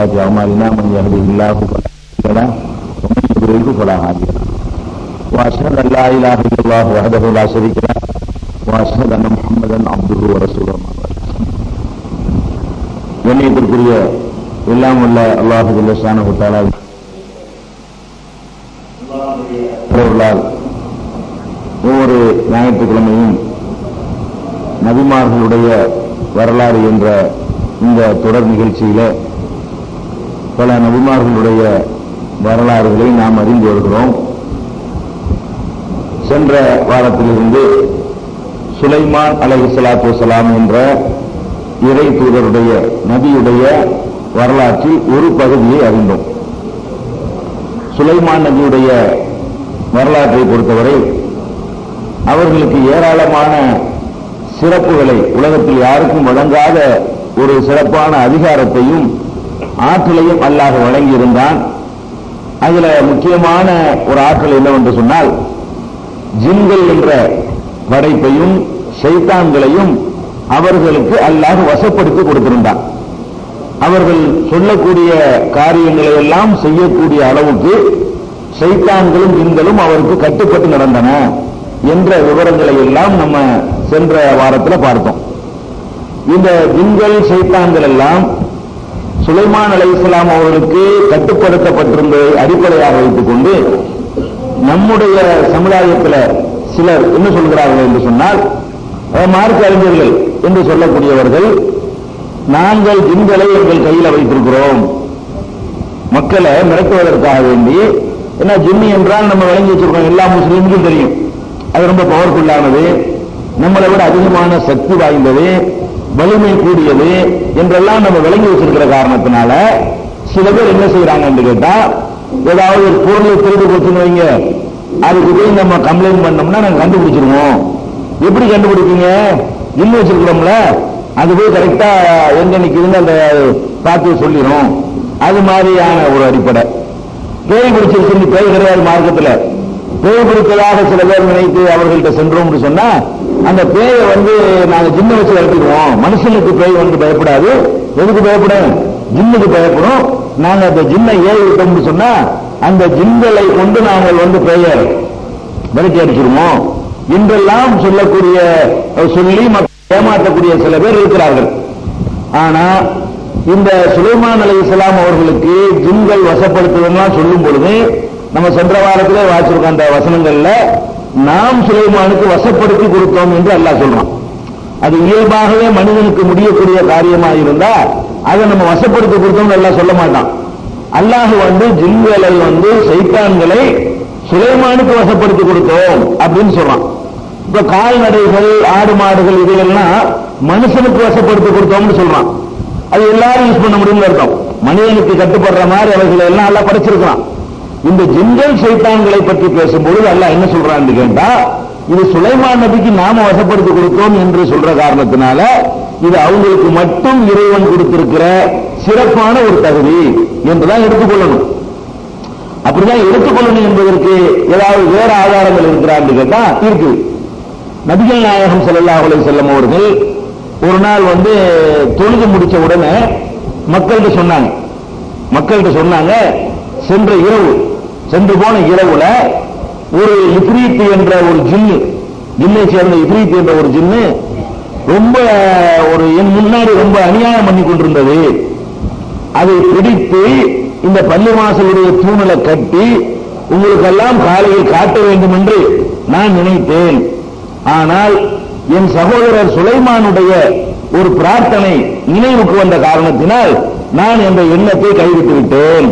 أعمالنا من يهده الله فلا مضل له ومن يضلل فلا هادي له وأشهد أن لا إله إلا الله وحده لا شريك له وأشهد أن محمدا عبده ورسوله. கண்ணியத்திற்குரிய எல்லாம் உள்ள அல்லாஹ் ஜல்ல ஷானஹு தஆலா ஒவ்வொரு ஞாயிற்றுக்கிழமையும் நபிமார்களுடைய வரலாறு என்ற இந்த தொடர் நிகழ்ச்சியில பல நபிமார்களுடைய வரலாறுகளை நாம் அறிந்து வருகிறோம். சென்ற வாரத்திலிருந்து சுலைமான் அலைஹிஸ்ஸலாத்து வஸ்ஸலாம் என்ற இறை தூதருடைய நபியுடைய வரலாற்றில் ஒரு பகுதியை அறிந்தோம். சுலைமான் நபியுடைய வரலாற்றை பொறுத்தவரை அவர்களுக்கு ஏராளமான சிறப்புகளை, உலகத்தில் யாருக்கும் வழங்காத ஒரு சிறப்பான அதிகாரத்தையும் ஆற்றலையும் அல்லாஹ் வழங்கியிருந்தான். அதுல முக்கியமான ஒரு ஆற்றல் என்னவென்று சொன்னால், ஜின்கள் என்ற படைப்பையும் ஷைத்தான்களையும் அவர்களுக்கு அல்லாஹ் வசப்படுத்தி கொடுத்திருந்தான். அவர்கள் சொல்லக்கூடிய காரியங்களை எல்லாம் செய்யக்கூடிய அளவுக்கு ஷைத்தான்களும் ஜின்களும் அவருக்கு கட்டுப்பட்டு நடந்தன என்ற விவரங்களை எல்லாம் நம்ம சென்ற வாரத்தில் பார்த்தோம். இந்த ஜின்கள் ஷைத்தான்கள் எல்லாம் சுலைமான் அலைஹிஸ்ஸலாம் அவர்களுக்கு கட்டுப்படுத்தப்பட்டிருந்ததை அடிப்படையாக வைத்துக் கொண்டு நம்முடைய சமுதாயத்தில் சிலர் என்ன சொல்கிறார்கள் என்று சொன்னால், மார்க்க அறிஞர்கள் என்று சொல்லக்கூடியவர்கள், நாங்கள் ஜின்களை எங்கள் கையில் வைத்திருக்கிறோம், மக்களை மிரட்டுவதற்காக வேண்டி. ஏன்னா ஜின்னி என்றால் நம்ம விளங்கி வச்சிருக்கோம், எல்லா முஸ்லீமுக்கும் தெரியும், அது ரொம்ப பவர்ஃபுல்லானது, நம்மளை விட அதிகமான சக்தி வாய்ந்தது, வலிமை கூடியது என்றெல்லாம் நம்ம விளங்கி வச்சிருக்கிற காரணத்தினால சில பேர் என்ன செய்யறாங்க என்று கேட்டா, ஏதாவது ஒரு பொருளை திருடு போச்சுன்னு வைங்க, அதுக்கு போய் நம்ம கம்ப்ளைண்ட் பண்ணோம்னா நாங்க கண்டுபிடிச்சிருவோம். எப்படி கண்டுபிடிப்பீங்க? ஜின்னு வச்சிருக்கிறோம்ல, அது போய் கரெக்டா எங்க நிக்குதுன்னு அந்த பார்த்து சொல்லிடும். அது மாதிரியான ஒரு அடிப்படை. பேய் பிடிச்சிருக்கு, பேய் கிடையாது மார்க்கத்துல. பேய் பிடித்ததாக சில பேர் நினைத்து அவர்கள்ட்ட சென்றோம் சொன்னா, அந்த பேயை நாங்க ஜின்ன வச்சு இறக்கிடுவோம். மனுஷனுக்கு பேய் பயப்படாது. எதுக்கு பயப்படும்? ஜின்னுக்கு பயப்படும். நாங்க அந்த ஜின்னை ஏறி விட்டோம்னு சொன்னா அந்த ஜின்களை கொண்டு நாங்கள் பேய விரட்டி அடிச்சிருவோம் என்றெல்லாம் சொல்லக்கூடிய சொல்லி ஏமாற்றக்கூடிய சில பேர் இருக்கிறார்கள். ஆனா இந்த சுலைமான் அலைஹிஸ்ஸலாம் அவர்களுக்கு ஜின்கள் வசப்படுத்துவதெல்லாம் சொல்லும் பொழுது, நம்ம சென்ற வாரத்திலே வாசிச்சிருக்க அந்த வசனங்கள்ல நாம் சுலைமானுக்கு வசப்படுத்தி கொடுத்தோம் என்று அல்லாஹ் சொல்றான். அது இயல்பாகவே மனிதனுக்கு முடியக்கூடிய காரியமாக இருந்தா அதை நம்ம வசப்படுத்தி கொடுத்தோம் அல்லாஹ் சொல்ல மாட்டான். அல்லாஹ் ஜின்களை சைத்தான்களை சுலைமானுக்கு வசப்படுத்தி கொடுத்தோம் அப்படின்னு சொல்றான். இப்ப கால்நடைகள், ஆடு மாடுகள் இதையெல்லாம் மனுஷனுக்கு வசப்படுத்தி கொடுத்தோம்னு சொல்றான். அது எல்லாரும் யூஸ் பண்ண முடியும்னு அர்த்தம். மனிதனுக்கு கட்டுப்படுற மாதிரி அவைகளை எல்லாம் அல்லாஹ் படைச்சிருக்கிறான். இந்த ஜின்கள் சைத்தான்களை பற்றி பேசும்போது அல்லாஹ் என்ன சொல்றான்னு கேட்டா, இது சுலைமான் நபிக்கு நாம வசப்படுத்தி கொடுத்தோம் என்று சொல்ற காரணத்தினால இது அவங்களுக்கு மட்டும் இறைவன் கொடுத்திருக்கிற சிறப்பான ஒரு தகுதி என்றுதான் எடுத்துக்கொள்ளணும். அப்படிதான் எடுத்துக்கொள்ளணும் என்பதற்கு ஏதாவது வேற ஆதாரங்கள் இருக்கிறான்னு கேட்டா இருக்கு. நபிகள் நாயகம் ஸல்லல்லாஹு அலைஹி வஸல்லம் அவர்கள் ஒரு நாள் தொழுது முடிச்ச உடனே மக்கள்கிட்ட சொன்னாங்க, சென்று போன இரவுல ஒரு இப்ரீத் என்ற ஒரு ஜின்னை சேர்ந்த இப்ரீத் என்ற ஒரு ஜின்னு ரொம்ப என் முன்னாடி ரொம்ப அநியாயம் பண்ணி கொண்டிருந்தது. அதை பிடித்து இந்த பள்ளிவாசலுடைய தூணலை கட்டி உங்களுக்கெல்லாம் காலையில் காட்ட வேண்டும் என்று நான் நினைத்தேன். ஆனால் என் சகோதரர் சுலைமானுடைய ஒரு பிரார்த்தனை நினைவுக்கு வந்த காரணத்தினால் நான் என்ற எண்ணத்தை கைவிட்டு விட்டேன்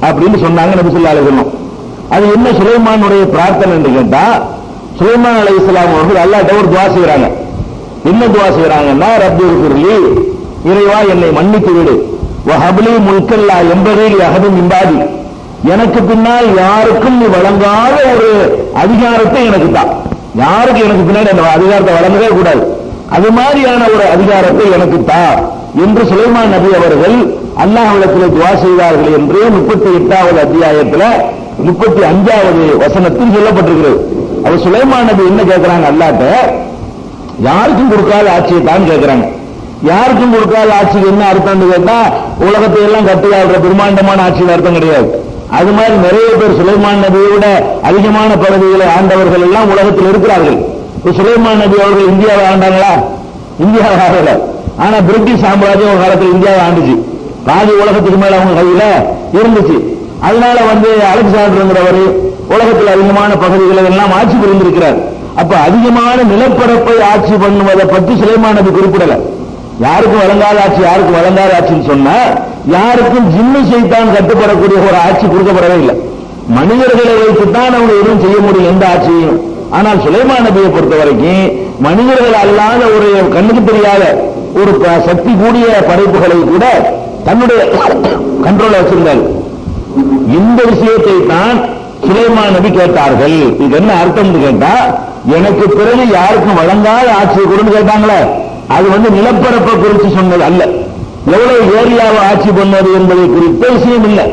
அப்படின்னு சொன்னாங்க நபி ஸல்லல்லாஹு அலைஹி வஸல்லம். அது என்ன சுலைமானுடைய பிரார்த்தனை என்று கேட்டா, சுலைமான் அலைஹிஸ்ஸலாம் அவர்கள் அல்லாஹ்ட்ட ஒரு துஆ செய்றாங்க. என்ன துஆ செய்றாங்கன்னா, ரப்பி உஃபிர்லி, இறைவா என்னை மன்னித்து விடு, வஹப்லி முல்கன் லா யம்பகி லி அஹதின் மின் பாதி, எனக்கு பின்னால் யாருக்கும் நீ வழங்காத ஒரு அதிகாரத்தை எனக்கு தா. யாருக்கு எனக்கு பின்னாடி அந்த அதிகாரத்தை வழங்கவே கூடாது, அது மாதிரியான ஒரு அதிகாரத்தை எனக்கு தா என்று சுலைமான் நபி அவர்கள் அல்லாஹ்விடத்தில் துஆ செய்தார்கள் என்று 38வது அத்தியாயத்தில் 35வது வசனத்தில் சொல்லப்பட்டிருக்கிறது. அவர் சுலைமான் நபி என்ன கேட்கிறாங்க, அல்லாஹ்ட்ட யாருக்கும் கொடுக்காத ஆட்சியை தான் கேட்கிறாங்க. யாருக்கும் கொடுக்காத ஆட்சிக்கு என்ன அர்த்தம் கேட்டா உலகத்தை எல்லாம் கட்டுவாழ்ற பிரம்மாண்டமான ஆட்சிக்கு அர்த்தம் கிடையாது. அது மாதிரி நிறைய பேர் சுலைமான் நபியை விட அதிகமான பதவிகளை ஆண்டவர்கள் எல்லாம் உலகத்தில் இருக்கிறார்கள். சுலைமான் நபி அவர்கள் இந்தியாவை ஆண்டாங்களா? இந்தியாவை ஆகல. ஆனா பிரிட்டிஷ் சாம்ராஜ்யம் ஒரு காலத்தில் இந்தியாவை ஆண்டுச்சு. பாதி உலகத்துக்கு மேல அவங்க கையில இருந்துச்சு. அதனால அலெக்சாண்டர்ங்கிறவர் உலகத்தில் அதிகமான பகுதிகளை எல்லாம் ஆட்சி புரிந்திருக்கிறார். அப்ப அதிகமான நிலப்பரப்பை ஆட்சி பண்ணுவதை பற்றி சுலைமான் நபி குறிப்பிடல. யாருக்கும் வழங்காத ஆட்சி, யாருக்கும் வழங்காத ஆட்சின்னு சொன்னா யாருக்கும் ஜின்னு சைத்தான் கட்டுப்படக்கூடிய ஒரு ஆட்சி கொடுக்கப்படவே இல்லை. மனிதர்களை வைத்துத்தான் அவங்க எதுவும் செய்ய முடியும் எந்த ஆட்சியும். ஆனால் சுலைமான் நபியை பொறுத்த வரைக்கும் மனிதர்கள் அல்லாத ஒரு கண்ணுக்கு தெரியாத ஒரு சக்தி கூடிய படைப்புகளை கூட தன்னுடைய கண்ட்ரோல் வச்சிருந்தார். இந்த விஷயத்தை தான் சுலைமான் நபி கேட்டார்கள். இது என்ன அர்த்தம் கேட்டா, எனக்கு பிறகு யாருக்கும் வழங்காத ஆட்சியை கொடுன்னு கேட்டாங்களே, அது நிலப்பரப்பை குறித்து சொன்னது அல்ல. எவ்வளவு ஏரியாவை ஆட்சி பண்ணுவது என்பதை குறித்த விஷயம் இல்லை.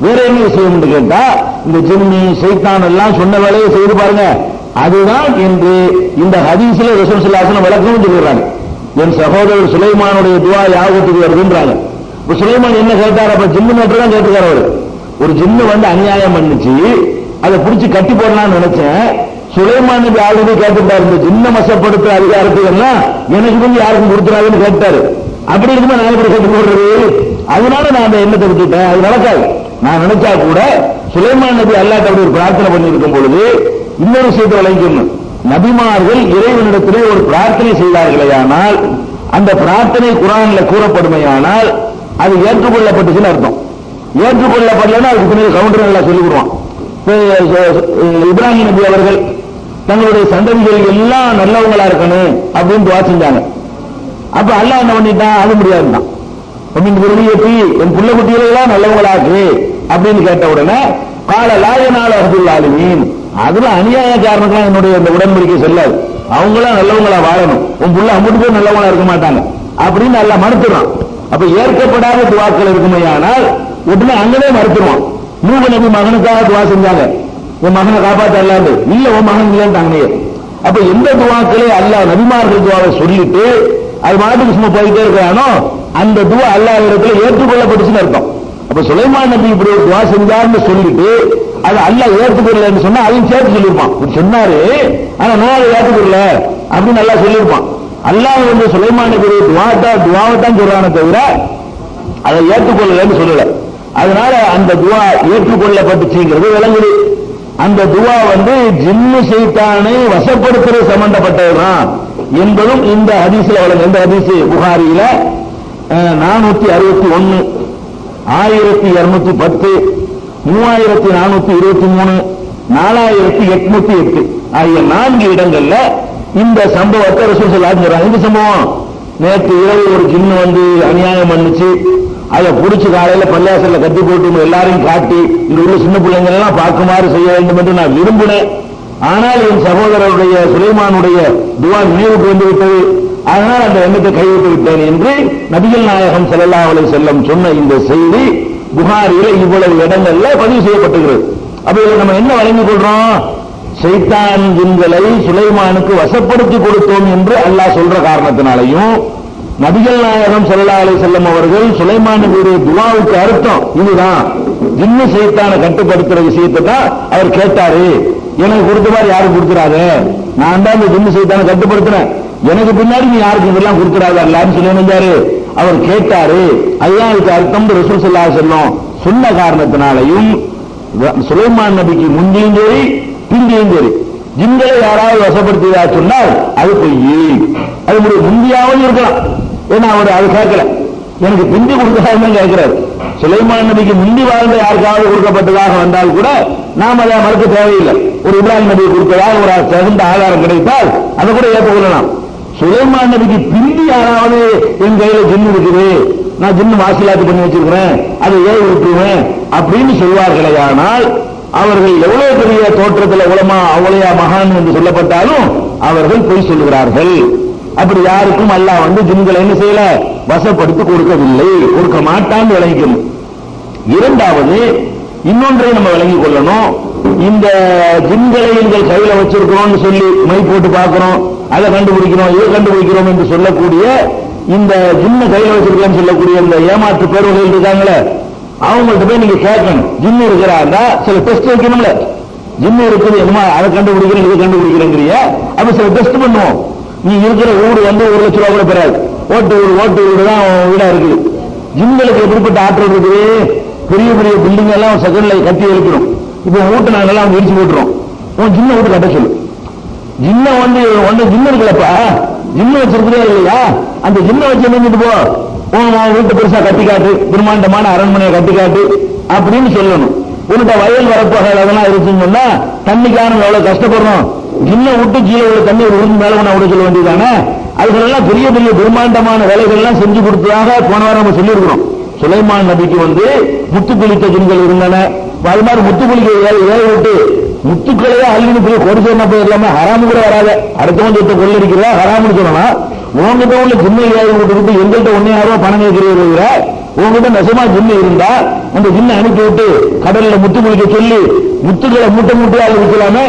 வேற என்ன விஷயம் என்று கேட்டா, இந்த ஜின்னி சைத்தான் எல்லாம் சொன்ன வேலையை செய்து பாருங்க. அதுதான் என்று இந்த ஹதீஸ்ல ரசூல் ஸல்லல்லாஹு அலைஹி வஸல்லம் விளக்கம் சொல்றாங்க. என் சகோதரர் சுலைமானுடைய துஆ யாவத்துக்கு வருதுன்றாங்க. இப்ப சுலைமான் என்ன கேட்டார்? அப்ப ஜின்னு மட்டும் தான் கேட்டுக்கார். அவர் ஒரு ஜின்னு அநியாயம் பண்ணுச்சு, அதை பிடிச்சி கட்டி போடலாம்னு நினைச்சேன். சுலைமான் நபி ஆல்ரெடி கேட்டுட்டார், இந்த ஜின்ன மசப்படுத்துற அதிகாரத்துக்கு எல்லாம் எனக்கு யாருக்கும் கொடுத்துறாருன்னு கேட்டாரு. அப்படி இருக்குமா நான் எப்படி கட்டி போடுறது? அதனால நான் அந்த எண்ணத்தை விட்டுட்டேன். அது நடக்காது. நான் நினைச்சா கூட சுலைமான் நபி அல்லாஹ்ட்ட அப்படி ஒரு பிரார்த்தனை பண்ணியிருக்கும் பொழுது இன்னொரு விஷயத்தை விளங்கிக்கணும். நபிமார்கள் இறைவனிடத்திலே ஒரு பிரார்த்தனை செய்தார்களேயானால் அந்த பிரார்த்தனை குர்ஆன்ல கூறப்படுமையானால் அது ஏற்றுக்கொள்ளப்பட்டுச்சுன்னு அர்த்தம். ஏற்றுக்கொள்ளப்படலன்னா அதுக்கு பின்னாடி கவுண்டர் நல்லா சொல்லி விடுவான். இப்ராஹிம் நபி அவர்கள் தங்களுடைய சந்ததிகள் எல்லாம் நல்லவங்களா இருக்கணும் அப்படின்னு துஆ செஞ்சாங்க. அப்ப அல்லாஹ் என்ன பண்ணிட்டான்? அது முடியாதுதான். என் புள்ள குட்டிகளை எல்லாம் நல்லவங்களாக்கு அப்படின்னு கேட்ட உடனே கால லாயனால அப்துல்லாலிமீன், அதுல அநியாயக்காரனுக்கு என்னுடைய இந்த உடன்படிக்கை செல்லாது. அவங்களாம் நல்லவங்களா வாழணும், உன் புள்ள அம்புட்டு பேர் நல்லவங்களா இருக்க மாட்டாங்க அப்படின்னு நல்லா மறுத்துறான். அப்ப ஏற்கப்படாத துவாக்கள் இருக்குமையானால் உடனே அங்கனே மறுத்துருவான். நூஹ் நபி மகனுக்காக துவா செஞ்சாங்க, உன் மகனை காப்பாற்றலாது, இல்ல உன் மகன் இல்லைன்னு. அப்ப எந்த துவாக்களே அல்லாஹ் நபிமார்கள் துவாவை சொல்லிட்டு அது மாட்டுக்கு சும்மா போயிட்டே இருக்கிறானோ அந்த துவா அல்லாஹ் இடத்துல ஏற்றுக்கொள்ளப்பட்டுச்சுன்னு அர்த்தம். அப்ப சுலைமான் நபி இப்படி ஒரு துவா செஞ்சார்னு சொல்லிட்டு அது அல்லாஹ் ஏற்றுக்கொள்ளலன்னு சொன்னா அதையும் சேர்த்து சொல்லியிருப்பான். சொன்னாரு ஆனா நான் அதை ஏற்றுக்கொள்ள அப்படின்னு நல்லா சொல்லியிருப்பான். அல்லாஹ் சுலைமான் நபி துவாவைத்தான் சொல்றானே தவிர அதை ஏற்றுக்கொள்ளலன்னு சொல்லல. அதனால அந்த துவா ஏற்றுக்கொள்ளப்பட்டுச்சுங்கிறது விளங்குது. அந்த துவா ஜின்னு சைத்தானை வசப்படுத்துறது சம்பந்தப்பட்டதுதான் என்பதும் இந்த ஹதீஸ்ல வழங்க. இந்த ஹதீஸ் புகாரியில 461, 1210, 3423, 4808 ஆகிய 4 இடங்கள்ல இந்த சம்பவத்தை ரசூல் ஸல்லல்லாஹு அலைஹி வஸல்லம். இந்த சம்பவம் நேற்று இரவு ஒரு ஜின்னு அநியாயம் பண்ணுச்சு, அதை புடிச்சு காலையில பள்ளியாசல்ல கட்டி போட்டு எல்லாரையும் காட்டி இங்க உள்ள சின்ன பிள்ளைங்க எல்லாம் பார்க்குமாறு செய்ய வேண்டும் என்று நான் விரும்பினேன். ஆனால் என் சகோதரருடைய சுலைமானுடைய துவா நினைவுக்கு வந்து விட்டது, அதனால் அந்த எண்ணத்தை கைவிட்டு விட்டேன் என்று நபிகள் நாயகம் ஸல்லல்லாஹு அலைஹி வஸல்லம் சொன்ன இந்த செய்தி புகாரியில இவ்வளவு இடங்கள்ல பதிவு செய்யப்பட்டுகிறது. அப்ப இதில் நம்ம என்ன வழங்கிக் கொள்றோம்? சைத்தான் ஜின்களை சுலைமானுக்கு வசப்படுத்தி கொடுத்தோம் என்று அல்லாஹ் சொல்ற காரணத்தினாலையும் நபிகள் நாயகம் ஸல்லல்லாஹு அலைஹி வஸல்லம் அவர்கள் சுலைமான் நபியுடைய துஆவுக்கு அர்த்தம் இதுதான். ஜின்னு சைத்தானை கட்டுப்படுத்துற விஷயத்தை தான் அவர் கேட்டாரு. எனக்கு கொடுத்த மாதிரி யாரும் கொடுத்துறாத, நான் தான் இந்த ஜின்னு சைத்தானை கட்டுப்படுத்துறேன், எனக்கு பின்னாடி நீ யாருக்கு இதெல்லாம் கொடுத்துறாத அல்லான்னு சொல்லி அவர் கேட்டாரு. அதுதான் அதுக்கு அர்த்தம். ரசூல் ஸல்லல்லாஹு அலைஹி வஸல்லம் சொன்ன காரணத்தினாலையும் சுலைமான் நபிக்கு முந்தியும் சரி பிந்தியும் சரி ஜின்களை யாராவது வசப்படுத்தியதா சொன்னால் அது பொய். அது முந்தியாவது இருக்கலாம். ஏன்னா அவர் அது கேட்கல, எனக்கு பிந்தி கொடுத்ததான் கேட்கிறார். சுலைமான் நபிக்கு முந்தி வாழ்ந்த யாருக்காவது கொடுக்கப்பட்டதாக வந்தால் கூட நாம் அதை மறுக்க தேவையில்லை. ஒரு இப்ராஹிம் நபி கொடுத்ததாக ஒரு தகுந்த ஆதாரம் கிடைத்தால் அதை கூட ஏற்றுக்கொள்ளலாம். சுலைமான் நபிக்கு பிந்தி யாராவது என் கையில ஜின்னு இருக்குது, நான் ஜின்னு வாசிலாத்து பண்ணி வச்சிருக்கிறேன், அதை ஏன் விட்டுருவேன் அப்படின்னு சொல்வார்களே, ஆனால் அவர்கள் எவ்வளவு பெரிய தோற்றத்தில் உலமா அவ்வளையா மகான் என்று சொல்லப்பட்டாலும் அவர்கள் பொய் சொல்லுகிறார்கள். அப்படி யாருக்கும் அல்லாஹ் ஜின்களை என்ன செய்யல, வசப்படுத்தி கொடுக்கவில்லை, கொடுக்க மாட்டான்னு விளங்கிக்கணும். இரண்டாவது இன்னொன்றை நம்ம விளங்கிக் கொள்ளணும். இந்த ஜின்களை எங்கள் கையில வச்சிருக்கிறோம் சொல்லி மை போட்டு பார்க்கிறோம், அதை கண்டுபிடிக்கிறோம், இதை கண்டுபிடிக்கிறோம் என்று சொல்லக்கூடிய இந்த ஜின்ன கையில வச்சிருக்கேன்னு சொல்லக்கூடிய இந்த ஏமாற்று பேர்வர்கள் இருக்காங்களே, அவங்கள்ட்ட போய் நீங்க கேட்கணும். ஜின்னு இருக்கிறாருந்தா சில டெஸ்ட் வைக்கணும்ல. ஜின்னு இருக்குது, என்னமா அதை கண்டுபிடிக்கிறேன் இதை கண்டுபிடிக்கிறேங்கிறிய, அப்ப சில டெஸ்ட் பண்ணுவோம். நீ இருக்கிற ஊடு வந்து 1 லட்சம் ரூபாய் கூட பெறாது. ஓட்டு வீடு தான் வீடா இருக்குது. ஜின்களுக்கு எப்படிப்பட்ட ஆற்றல் இருக்குது? பெரிய பெரிய பில்டிங் எல்லாம் செகண்ட்ல கட்டி எழுப்பிடும். இப்போ வீட்டு நாங்கெல்லாம் அவங்க இடிச்சு போட்டுரும். உன் ஜின்ன வீட்டு கட்ட சொல்லு. ஜின்ன வந்து ஜின்ன இருக்குல்லப்பா, ஜின்ன வச்சிருக்கிறே இல்லையா, அந்த ஜின்ன வச்சு நின்றுட்டு போ, உன் வீட்டு பெருசா கட்டி காட்டு, பிரம்மாண்டமான அரண்மனையை கட்டி காட்டு அப்படின்னு சொல்லணும். உன்கிட்ட வயல் வரப்போகள் அதெல்லாம் இருக்குன்னு சொன்னா தண்ணிக்கான எவ்வளவு கஷ்டப்படுறோம். ஜின்ன விட்டு கீழே உள்ள தண்ணி ஒரு உருந்து மேல விட சொல்ல வேண்டியதானே. அதுகளெல்லாம் பெரிய பெரிய பிரம்மாண்டமான வேலைகள் எல்லாம் செஞ்சு கொடுத்ததாக போன வாரம் நம்ம சொல்லியிருக்கிறோம். சுலைமான் நபிக்கு வந்து முத்து குளித்த ஜின்கள் இருந்தன. அது மாதிரி முத்து குளிக்க ஏழை விட்டு முத்துக்களையே அள்ளின்னு போய் கொடு சொன்ன போய் எல்லாமே ஹராமு கூட வராத. அடுத்தவன் சொத்தை கொள்ளடிக்கிறதா ஹராமுன்னு சொல்லலாம். உங்ககிட்ட உள்ள ஜின்னை ஏழை விட்டு எங்கள்கிட்ட 1,000 ரூபாய் பணம் கேட்கிறீங்க. உங்ககிட்ட நெசமா ஜின்னு இருந்தா அந்த ஜின்னை அனுப்பி விட்டு கடல்ல முத்து குளிக்க சொல்லி முத்துக்களை மூட்டை மூட்டையா விற்கலாமே.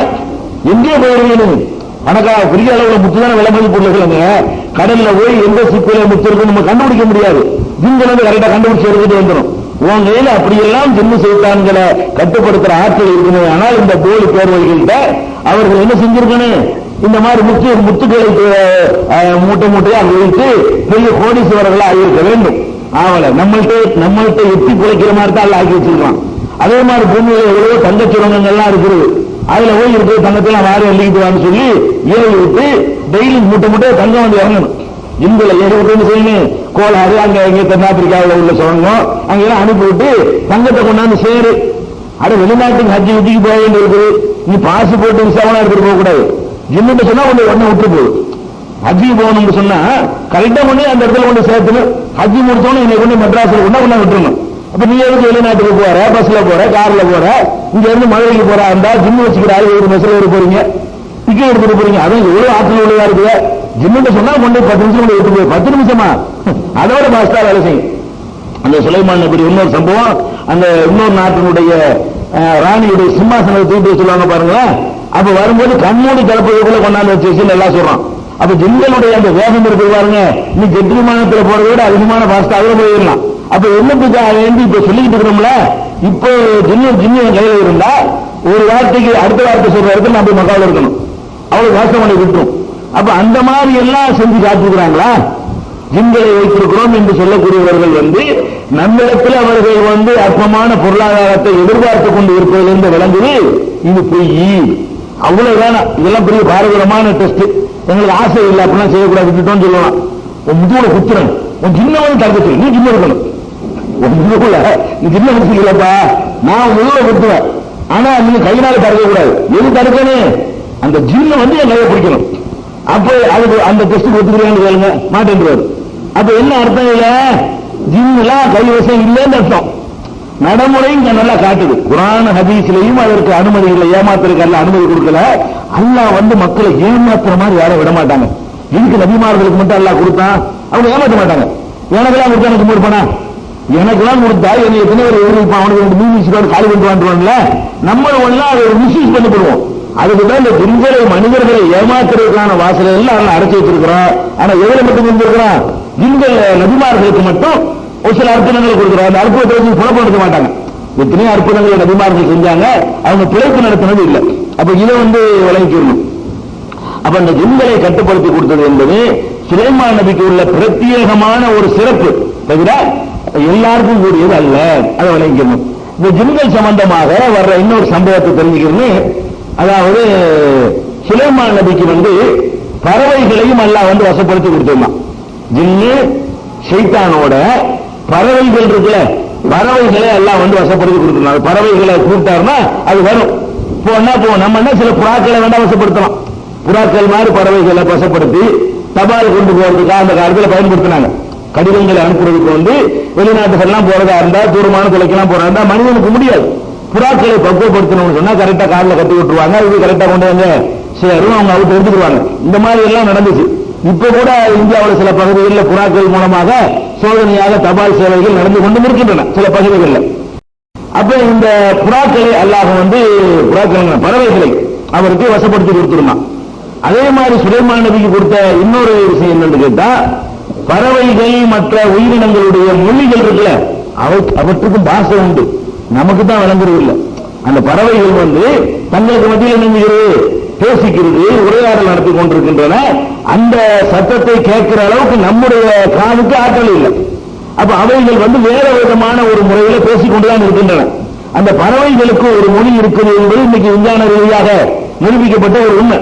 எங்கேயே போயிருவீங்க? பணக்கா பெரிய அளவுல முத்து தானே விலை மதிப்பு உள்ளதுங்க. கடல்ல போய் எந்த சிப்பில முத்து இருக்கு நம்ம கண்டுபிடிக்க முடியாது. ஜின்கள் வந்து கரெக்டா கண்டுபிடிச்சு எடுத்துட்டு வந்துடும். உன் கையில அப்படியெல்லாம் ஜின்னு சைத்தான்களை கட்டுப்படுத்துற ஆற்றல் இருக்குமே. ஆனால் இந்த போலி பேர்வழிகள்கிட்ட அவர்கள் என்ன செஞ்சிருக்கணும்? இந்த மாதிரி முத்துக்களை மூட்டை மூட்டையா வைத்து பெரிய கோடீஸ்வரர்களா ஆகியிருக்க வேண்டும். ஆவல நம்மள்கிட்ட எட்டி பிழைக்கிற மாதிரி தான் ஆக்கி வச்சிருக்கான். அதே மாதிரி பூமியில எவ்வளவோ தங்க சுரங்கங்கள்லாம் இருக்குது. அதுல போய் இருக்கிற தங்கத்தெல்லாம் வாரி அள்ளிக்கிட்டு வான்னு சொல்லி ஏறி விட்டு டெய்லி மூட்டை மூட்டை தங்கம் வந்து இறங்கணும். இந்துல ஏறி விட்டு செய்யணும். கோளாறு அங்க எங்க தென்னாப்பிரிக்காவில் உள்ள சுரங்கம் அங்கெல்லாம் அனுப்பிவிட்டு தங்கத்தை கொண்டாந்து சேரு. வெளிநாட்டுக்கு ஹஜ்ஜி விட்டிக்கு போக வேண்டிய இருக்குது. நீ பாசு போட்டு விசாவனா எடுத்துட்டு போக கூடாது. ஜின்னு சொன்னா உடனே விட்டு போகுது. ஹஜ்ஜி போகணும்னு சொன்னா கரெக்டா கொண்டு அந்த இடத்துல கொண்டு சேர்த்துணும். ஹஜ்ஜி முடிச்சோன்னு என்னை கொண்டு மெட்ராஸ்ல கொண்டா விட்டுருணும். அப்ப நீ எதுக்கு வெளிநாட்டுக்கு போற, பஸ்ல போற, கார்ல போற, இங்க இருந்து மதுரைக்கு போறா இருந்தா ஜின்னு வச்சுக்கிற ஒரு பஸ்ல ஏறி போறீங்க, டிக்கெட் எடுத்துட்டு போறீங்க. அதுவும் எவ்வளவு ஆற்றல் உள்ளதா இருக்குது. ஜின்னு சொன்னா கொண்டு 10 நிமிஷம் விட்டு போய் 10 நிமிஷமா அதோட பாஸ்டா வேலை செய்யும். அந்த சுலைமான் நபி இன்னொரு சம்பவம், அந்த இன்னொரு நாட்டினுடைய ராணியுடைய சிம்மாசனத்தை தூக்கி வச்சுருவாங்க பாருங்களேன். அப்ப வரும்போது கண்மூடி திறப்பதுக்குள்ள கொண்டாந்து வச்சு எல்லாம் சொல்றான். அப்ப ஜின்களுடைய அந்த வேகம் இருக்கு பாருங்க, நீ ஜெட் விமானத்துல போறதை விட அதிகமான பாஸ்டா அதுல போயிடலாம். அப்ப என்னத்துக்காக வேண்டி இப்ப சொல்லிக்கிட்டு இருக்கிறோம்ல, இப்போ ஜின்னு கையில இருந்தா ஒரு வார்த்தைக்கு அடுத்த வார்த்தை சொல்ற இடத்துல நம்ம மக்காவில் இருக்கணும். அவ்வளவு வாசம் பண்ணி விட்டுரும். அப்ப அந்த மாதிரி எல்லாம் செஞ்சு காட்டுகிறாங்களா? ஜின்களை வைத்திருக்கிறோம் என்று சொல்லக்கூடியவர்கள் வந்து நம்மிடத்தில் அவர்கள் அற்பமான பொருளாதாரத்தை எதிர்பார்த்து கொண்டு இருப்பதிலிருந்து விளங்குது. இது பொய். அவ்வளவுதான். இதெல்லாம் பெரிய பாரதூரமான டெஸ்ட். எங்களுக்கு ஆசை இல்லை அப்படிலாம் செய்யக்கூடாது, விட்டுட்டோம்னு சொல்லலாம். உன் முதுகுல குத்துறன், உன் ஜின்ன வந்து தடுக்க நீ ஜின்ன இருக்கணும். உன் முதுகுல நீ ஜின்ன குத்துக்கலப்பா, நான் முதுகுல குத்துவேன். ஆனா நீங்க கையினால தடுக்க கூடாது. எது தடுக்கணும்? அந்த ஜின்ன வந்து என் கையை பிடிக்கணும். அப்ப அதுக்கு அந்த டெஸ்ட் ஒத்துக்கிறேன்னு கேளுங்க, மாட்டேன்றாரு. அப்ப என்ன அர்த்தம்? இல்ல ஜின்னுலாம் கைவசம் இல்லைன்னு அர்த்தம். நடைமுறையும் நல்லா காட்டுது. குர்ஆன் ஹதீஸ்லயும் அதற்கு அனுமதி இல்லை. ஏமாத்துறதுக்கு அல்ல அனுமதி கொடுக்கல. அல்லாஹ் மக்களை ஏமாத்துற மாதிரி யாரும் விட மாட்டாங்க. இதுக்கு நபிமார்களுக்கு மட்டும் அல்லாஹ் கொடுத்தான், அவங்க ஏமாற்ற மாட்டாங்க. எனக்கெல்லாம் கொடுத்தா எனக்கு கொடுப்பானா? எனக்கெல்லாம் கொடுத்தா என்னை எத்தனை ஒரு எதிர்ப்பான், அவனுக்கு 2 மீன் காலி கொண்டு வந்துருவான்ல. நம்ம ஒண்ணா அதை மிஸ்யூஸ் பண்ணிவிடுவோம். அதுக்குதான் இந்த ஜின்களை மனிதர்களை ஏமாத்துறதுக்கான வாசலை எல்லாம் அடைச்சி வச்சிருக்கிறோம். ஆனா எதுல மட்டும் இருந்திருக்கிறான்? ஜின்கள் நபிமார்களுக்கு மட்டும் ஒரு சில அற்புதங்களை கொடுக்குறோம். அந்த அற்புதத்தை புலப்படுத்த மாட்டாங்க. எத்தனையோ அற்புதங்களை நபிமார்கள் செஞ்சாங்க, அவங்க பிழைப்பு நடத்தினது இல்லை. அப்ப இதை விளங்கிக்கணும். அப்ப அந்த ஜின்களை கட்டுப்படுத்தி கொடுத்தது என்பது சுலைமான் நபிக்கு உள்ள பிரத்யேகமான ஒரு சிறப்பு, தவிர எல்லாருக்கும் கூடியது அல்ல. அதை விளங்கிக்கணும். இந்த ஜின்கள் சம்பந்தமாக வர்ற இன்னொரு சம்பவத்தை தெரிஞ்சுக்கணும். அதாவது சுலைமான் நபிக்கு பறவைகளையும் அல்லாஹ் வசப்படுத்தி கொடுத்துருந்தான். ஜின்னு ஷைத்தானோட பறவைகள் இருக்குல்ல, பறவைகளை எல்லாம் வசப்படுத்தி கொடுத்துருந்தாங்க. பறவைகளை கூப்பிட்டாருன்னா அது வரும். நம்ம என்ன சில புறாக்களை வேண்டாம் வசப்படுத்தலாம். புறாக்கள் மாதிரி பறவைகளை வசப்படுத்தி தபால் கொண்டு போறதுக்காக அந்த காலத்தில் பயன்படுத்தினாங்க. கடிதங்களை அனுப்புறதுக்கு வெளிநாட்டுகள்லாம் போறதா இருந்தா, தூரமான தொலைக்கெல்லாம் போறதா இருந்தா மனிதனுக்கு முடியாது. புறாக்களை பக்குவப்படுத்தணும்னு சொன்னா கரெக்டா காலில் கட்டி விட்டுருவாங்க. இது கரெக்டா கொண்டு வந்து சேரும், அவங்க அவுட்டு எடுத்துக்குவாங்க. இந்த மாதிரி எல்லாம் நடந்துச்சு. இப்ப கூட இந்தியாவில் சில பகுதிகளில் புறாக்கள் மூலமாக சோதனையாக தபால் சேவைகள் நடந்து கொண்டு இருக்கின்றன சில பகுதிகளில். அப்ப இந்த புறாக்களை அல்லாஹ் புறாக்கள் பறவைகளை அவருக்கு வசப்படுத்தி கொடுத்திருந்தான். அதே மாதிரி சுலைமான் நபிக்கு கொடுத்த இன்னொரு விஷயம் என்னன்னு கேட்டா, பறவைகள் மற்ற உயிரினங்களுடைய மொழிகள் இருக்குல்ல, அவற்றுக்கும் பாஷை உண்டு, நமக்கு தான் விளங்குறது இல்லை. அந்த பறவைகள் தங்களுக்கு மத்தியில் நினைக்கிறது, பேசிக்கிறது, உரையாடல் நடத்தி கொண்டிருக்கின்றன. அந்த சத்தத்தை கேட்கிற அளவுக்கு நம்முடைய காதுக்கு ஆற்றல் இல்லை. அப்ப அவைகள் வேற விதமான ஒரு முறையில பேசிக்கொண்டுதான் இருக்கின்றன. அந்த பறவைகளுக்கு ஒரு மொழி இருக்குது என்பது இன்னைக்கு விஞ்ஞான ரீதியாக நிரூபிக்கப்பட்ட ஒரு உண்மை.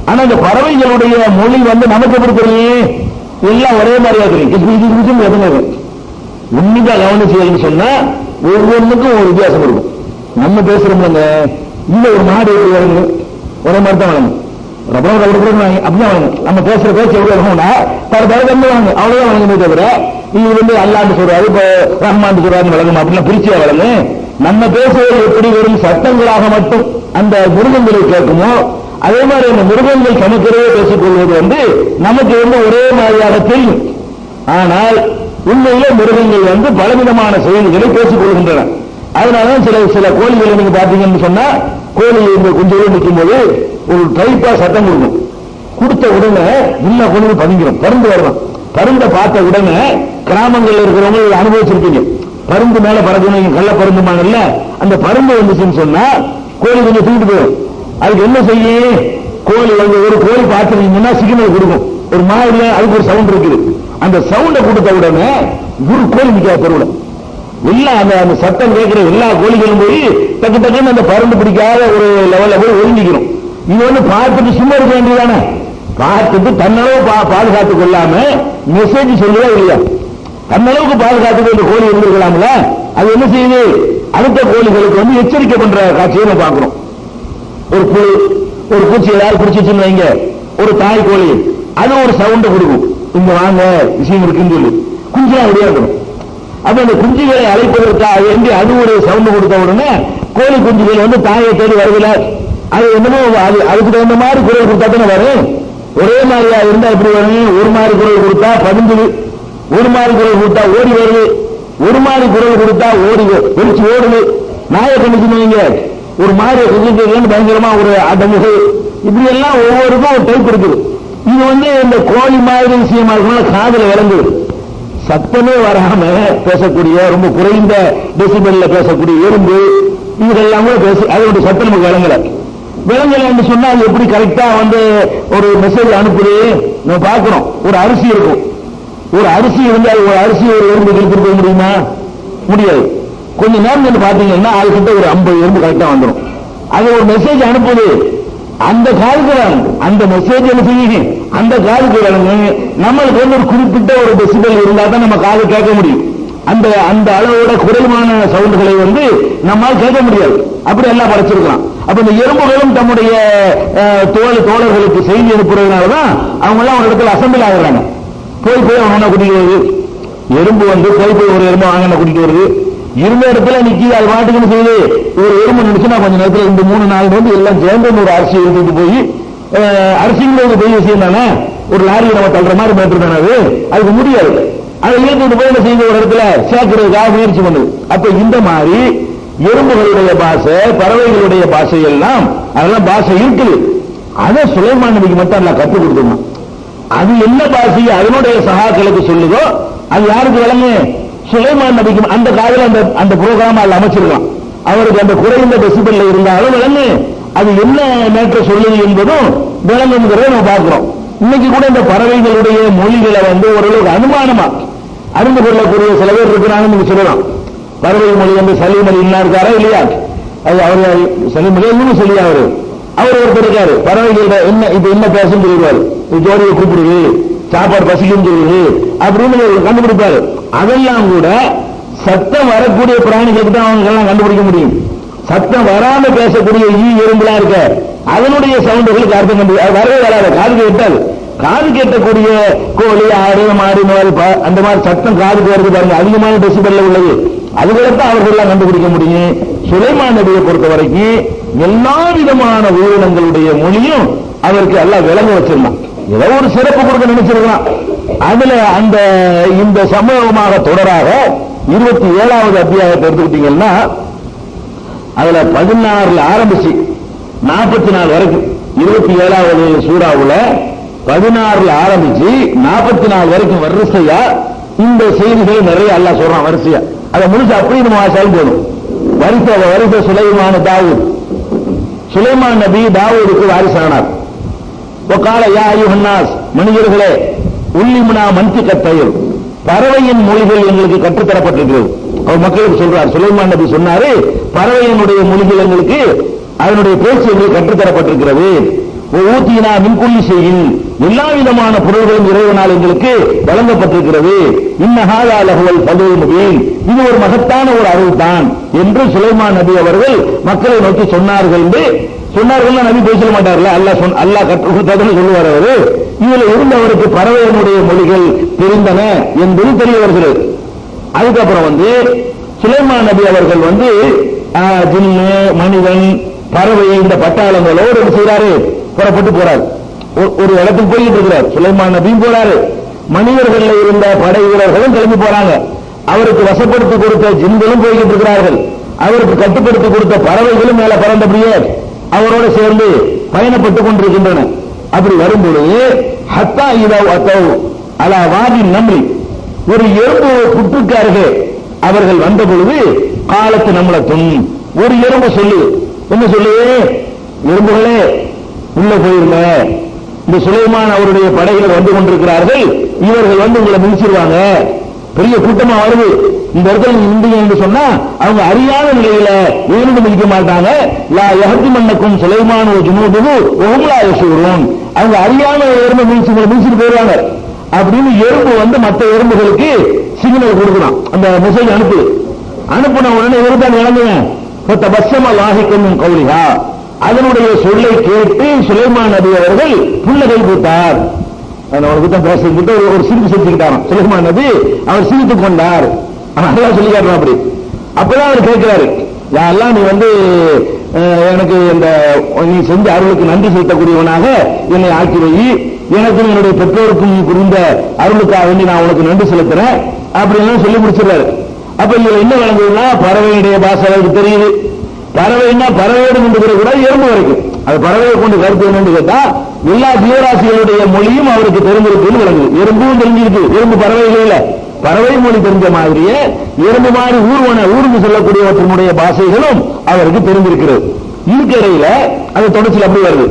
ஆனா அந்த பறவைகளுடைய மொழி நமக்கு எப்படி தெரியும்? எல்லாம் ஒரே மாதிரியா தெரியும். உண்மையா கவனிச்சு சொன்னா ஒவ்வொன்றுக்கும் ஒரு வித்தியாசம் இருக்கும். நம்ம பேசுறோம்ல, இந்த ஒரு மாடு எப்படி வழங்கு, ஒரே மாதிரி தான் வழங்கும். அப்படிதான் வழங்கும். நம்ம பேசுற பேச்சு எப்படி இருக்கணும்னா வாங்க, அவ்வளவுதான் வழங்குமே தவிர இது அல்லாண்டு சொல்றாரு, இப்ப ரஹ்மான் சொல்றாரு வழங்கும் அப்படின்னா பிரிச்சியா வழங்கு. நம்ம பேசுவது எப்படி வெறும் சட்டங்களாக மட்டும் அந்த மிருகங்களை கேட்குமோ, அதே மாதிரி அந்த மிருகங்கள் தமக்கிடையே பேசிக் கொள்வது நமக்கு ஒரே மாதிரியாக தெரியும். ஆனால் உண்மையிலே மிருகங்கள் பலவிதமான செய்திகளை பேசிக் கொள்கின்றன. அதனாலதான் சில கோழிகளை நீங்க பாத்தீங்கன்னு சொன்னா, கோழி குஞ்சோடு நிற்கும் போது ஒரு டைப்பா சத்தம் கொடுக்கும். கொடுத்த உடனே எல்லா கோழியும் பதுங்கிடும், பருந்து வரலாம். பருந்தை பார்த்த உடனே கிராமங்களில் இருக்கிறவங்க அனுபவிச்சிருக்கீங்க, பருந்து மேல பறக்கணும், கள்ள பருந்துமாங்கல்ல, அந்த பருந்து வந்துச்சுன்னு சொன்னா கோழி கொஞ்சம் தூக்கிட்டு போயிடும். அதுக்கு என்ன செய்யும்? கோழி ஒரு கோழி பார்த்துருந்தீங்கன்னா சிக்னல் கொடுக்கும், ஒரு மாதிரி அதுக்கு ஒரு சவுண்ட் இருக்குது. அந்த சவுண்டை கொடுத்த உடனே ஒரு கோழி நிற்காத தெருவுல எல்லாம் அந்த சத்தம் கேட்கிற எல்லா கோழிகளும் போய் டக்கு டக்குன்னு அந்த பருந்து பிடிக்காத ஒரு லெவல்ல போய் ஒதுங்கிக்கணும். இது பார்த்துட்டு சும்மா இருக்க வேண்டியதானே, பார்த்துட்டு தன்னளவு பாதுகாத்துக் கொள்ளாம மெசேஜ் சொல்லுவா இல்லையா? தன்னளவுக்கு பாதுகாத்துக் கொண்டு கோழி இருந்திருக்கலாம்ல, அது என்ன செய்யுது? அடுத்த கோழிகளுக்கு எச்சரிக்கை பண்ற காட்சியை நம்ம பார்க்கிறோம். ஒரு புழு, ஒரு பூச்சி ஏதாவது பிடிச்சிச்சுன்னு வைங்க, ஒரு தாய் கோழி அது ஒரு சவுண்டை கொடுக்கும், இங்க வாங்க விஷயம் இருக்குன்னு சொல்லி குஞ்சா விளையாடணும். அப்ப அந்த குஞ்சுகளை அழைப்பதற்காக அது ஒரு சவுண்ட் கொடுத்த உடனே கோழி குஞ்சுகள் தாயை தேடி வருதுல, அது என்னமோ அதுக்கு தகுந்த மாதிரி குரல் கொடுத்தா தானே வரும். ஒரே மாதிரியா இருந்தா எப்படி வரும்? ஒரு மாதிரி குரல் கொடுத்தா பதிஞ்சுது, ஒரு மாதிரி குரல் கொடுத்தா ஓடி வருது, ஒரு மாதிரி குரல் கொடுத்தா வெடிச்சு ஓடுது. நாயை கண்டிச்சுன்னு ஒரு மாதிரி பயங்கரமா ஒரு அடமுகை, இப்படி எல்லாம் ஒவ்வொருக்கும் ஒரு டைப் இருக்குது. இது இந்த கோழி மாதிரி விஷயமா இருக்கணும், காதல விளங்குது. சத்தமே வராம பேசக்கூடிய, ரொம்ப குறைந்த டெசிபல்ல பேசக்கூடிய எறும்பு, இதெல்லாம் கூட பேசி அதோட சத்தம் நமக்கு விளங்கல என்று சொன்னா அது எப்படி கரெக்டா ஒரு மெசேஜ் அனுப்புது நம்ம பார்க்கிறோம். ஒரு அரிசி இருக்கும், ஒரு அரிசி இருந்தால் ஒரு அரிசி ஒரு எறும்பு கிழித்து போக முடியுமா? முடியாது. கொஞ்ச நேரம் பாத்தீங்கன்னா அதுக்கிட்ட ஒரு 50 எறும்பு கரெக்டா வந்துடும். அது ஒரு மெசேஜ் அனுப்புது, அந்த காதுக்கு அந்த மெசேஜ் என்ன செய்யுங்க, அந்த காதுக்கு விளங்கு. நம்மளுக்கு ஒரு குறிப்பிட்ட ஒரு டெசிபல் இருந்தா தான் நம்ம காது கேட்க முடியும். அந்த அளவோட குறைவான சவுண்டுகளை நம்மால் கேட்க முடியாது. அப்படி எல்லாம் படைச்சிருக்கலாம். அப்ப இந்த எறும்புகளும் தம்முடைய தோழர்களுக்கு செய்தி அனுப்புறதுனாலதான் அவங்க எல்லாம் ஒரு இடத்துல அசம்பிள் ஆகுறாங்க. போய் அவன கூட்டிட்டு வருது எறும்பு, போய் ஒரு எறும்பு வாங்க கூட்டிட்டு வருது. இருந்த இடத்துல நிக்கிது, அது மாட்டுக்குன்னு செய்யுது. ஒரு எறும்பு நினைச்சுன்னா கொஞ்ச நேரத்தில் இந்த 3-4 எல்லாம் சேர்ந்து ஒரு அரிசி எடுத்துட்டு போய், அரிசிங்கிறது பெரிய விஷயம் தானே, ஒரு லாரியை நம்ம தள்ளுற மாதிரி மேட்டு தானே, அதுக்கு முடியாது. அதை இழுத்துட்டு போய் என்ன செய்யுது, ஒரு இடத்துல சேர்க்கிறதுக்காக முயற்சி பண்ணுது. அப்ப இந்த மாதிரி எறும்புகளுடைய பாஷை, பறவைகளுடைய பாஷை எல்லாம் அதெல்லாம் பாஷை இருக்குது. அதை சுலைமான் நபிக்கு மட்டும் எல்லாம் கற்றுக் கொடுத்துருந்தான். அது என்ன பாஷையை அதனுடைய சகாக்களுக்கு சொல்லுதோ அது யாருக்கு விளங்கு? சுலைமான் நபிக்கு. அந்த காலையில் அந்த புரோகிராம் அதில் அமைச்சிருக்கலாம். அவருக்கு அந்த குறைந்த டெசிபல்ல இருந்தாலும் விளங்கு, அது என்ன மேற்ற சொல்லுது என்பதும் விளங்குங்கிறத நம்ம பார்க்கிறோம். இன்னைக்கு கூட இந்த பறவைகளுடைய மொழிகளை ஓரளவுக்கு அனுமானமா அறிந்து கொள்ளக்கூடிய சில பேர் இருக்கிறாங்கன்னு நீங்க சொல்லலாம். பறவை மொழி சலீம் அலி இருக்காரா இல்லையா? அது அவர் சலீம் அலி இன்னும் சொல்லியா அவர் ஒருத்தர் இருக்காரு, பறவைகளோட என்ன இப்ப என்ன பேசுன்னு சொல்லிடுவாரு, ஜோடியை கூப்பிடுது, சாப்பாடு பசிக்கும் சொல்லுது அப்படின்னு கண்டுபிடிப்பாரு. அதெல்லாம் கூட சத்தம் வரக்கூடிய பிராணிகளுக்கு தான் அவங்க எல்லாம் கண்டுபிடிக்க முடியும். சத்தம் வராம பேசக்கூடிய எறும்புலாம் இருக்க அதனுடைய சவுண்டுகளுக்கு அர்த்தம் கண்டுபிடி வரவே வராது, காதுக்கு எட்டாது. காது கேட்டக்கூடிய கோழி, ஆடு, மாடு, நோல் அந்த மாதிரி சத்தம் காதுக்கு வருது பாருங்க, அதிகமான டெசிபல்ல உள்ளது, அதுகளைத்தான் அவர்கள் எல்லாம் கண்டுபிடிக்க முடியும். சுலைமான் நபியை பொறுத்த வரைக்கும் எல்லா விதமான உயிரினங்களுடைய மொழியும் அவருக்கு எல்லாம் விளங்க வச்சிருந்தான். ஏதோ ஒரு சிறப்பு கொடுக்க நினைச்சிருக்கலாம். அதுல இந்த சம்பவமாக தொடராக 27வது அத்தியாயத்தை எடுத்துக்கிட்டீங்கன்னா அதுல 16 ஆரம்பிச்சு 44 வரைக்கும் 27வது சூறாவுல 16 ஆரம்பிச்சு 44 வரைக்கும் வரிசையா இந்த செய்திகள் நிறைய அல்லாஹ் சொல்றான். வரிசையா அதை முடிச்சு அப்படி நம்ம வாசாலும் போடும். வரிசை சுலைமான தாவூத், சுலைமான் நபி தாவூதுக்கு வாரிசானார். வகால யா அய்யுஹன்னாஸ், மனிதர்களே, உல்லிமுனா மன்திகத்தையும், பறவையின் மொழிகள் எங்களுக்கு கற்றுத்தரப்பட்டிருக்கிறது. அவர் மக்களுக்கு சொல்றார். சுலைமான் நபி சொன்னாரு, பறவையினுடைய மொழிகள் எங்களுக்கு, அதனுடைய பேச்சு எங்களுக்கு கற்றுத்தரப்பட்டிருக்கிறது. ஊத்தினா மின்குள்ளி செய்யும், எல்லா விதமான பொருள்களும் இறைவனால் எங்களுக்கு வழங்கப்பட்டிருக்கிறது. இன்னஹாதா லஹுவல் ஃபதுல் முபீன், இது ஒரு மகத்தான ஒரு அருள் தான் என்று சுலைமான் நபி அவர்கள் மக்களை நோக்கி சொன்னார்கள். என்று சொன்னார்கள். நபி பேச மாட்டார்ல, அல்லாஹ் கற்றுக் கொடுத்ததுன்னு சொல்லுவார். அவரு இதுல இருந்தவருக்கு பறவையினுடைய மொழிகள் தெரிந்தன என்பது தெரிய வருகிறது. அதுக்கப்புறம் சுலைமான் நபி அவர்கள் ஜின்னு, மனிதன், பறவை இந்த பட்டாளங்களோடு என்ன செய்யறாரு, புறப்பட்டு போறாரு. ஒரு இடத்துக்கு போயிட்டு இருக்கிறார். சுலைமான் நபியும் போறாரு, மனிதர்கள் இருந்த படை வீரர்களும் கிளம்பி போறாங்க. அவருக்கு வசப்படுத்தி கொடுத்த ஜின்களும் போய்கிட்டு இருக்கிறார்கள். அவருக்கு கட்டுப்படுத்தி கொடுத்த பறவைகளும் மேல பறந்தபடியே அவரோடு சேர்ந்து பயணப்பட்டுக் கொண்டிருக்கின்றன. அப்படி வரும்பொழுது ஹத்தா இதா அத்தௌ அலா வாதி நம்லி, ஒரு எறும்பு புற்றுக்கு அருகே அவர்கள் வந்த பொழுது காலத்து நம்மளத்தும், ஒரு எறும்பு சொல்லு, என்ன சொல்லு, எறும்புகளே உள்ள போயிருங்க, இந்த சுலைமான் அவருடைய படைகள் வந்து கொண்டிருக்கிறார்கள், இவர்கள் உங்களை மிதிச்சிருவாங்க, பெரிய கூட்டமா வருது, இந்த இடத்துல நின்றீங்க என்று சொன்னா அவங்க அறியாத நிலையில இருந்து மிதிக்க மாட்டாங்க. லா யஹதி மன்னக்கும் சுலைமான் ஜுனூதுஹு வஹும் லா யஷூரூன், அவங்க அறியாத எறும்பு மிதிச்சிட்டு போயிடுவாங்க அப்படின்னு எறும்பு மற்ற எறும்புகளுக்கு சிக்னல் கொடுக்குறான். அந்த மெசேஜ் அனுப்புன உடனே எறும்பு இறங்குங்க, தபஸ்ஸம லாஹிகம் மின் கௌலிஹா, அதனுடைய சொல்லை கேட்டு சுலைமான் நபி அவர்கள் புன்னகை பூத்தார். பேசிக்கிட்டு ஒரு சிரிப்பு செஞ்சுக்கிட்டாராம் சுலைமான் நபி. அவர் சிரித்துக் கொண்டார். அல்லாஹ் சொல்லி காட்டுறான். அப்படி அப்பதான் அவர் கேட்கிறாரு, யாரெல்லாம் நீ எனக்கு இந்த நீ செஞ்ச அருளுக்கு நன்றி செலுத்தக்கூடியவனாக என்னை ஆக்கி வை, எனக்கு என்னுடைய பெற்றோருக்கும் புரிந்த அருளுக்காக வேண்டி நான் உனக்கு நன்றி செலுத்துறேன் அப்படின்னு சொல்லி முடிச்சிடறாரு. அப்ப இதுல என்ன வழங்குதுன்னா, பறவையுடைய பாஷை அவருக்கு தெரியுது. பறவைன்னா பறவையோடு கொண்டு கூட எறும்பு வரைக்கும் அது பறவையை கொண்டு கருத்து என்னன்னு கேட்டா எல்லா ஜீவராசிகளுடைய மொழியும் அவருக்கு தெரிஞ்சிருக்குன்னு விளங்குது. எறும்பும் தெரிஞ்சிருக்கு, எறும்பு பறவைகள் பறவை மொழி தெரிஞ்ச மாதிரியே எறும்பு மாதிரி ஊருக்கு செல்லக்கூடியவற்றினுடைய பாஷைகளும் அவருக்கு தெரிஞ்சிருக்கிறது. இதுக்கிடையில அது தொடர்ச்சியில் அப்படி வருது.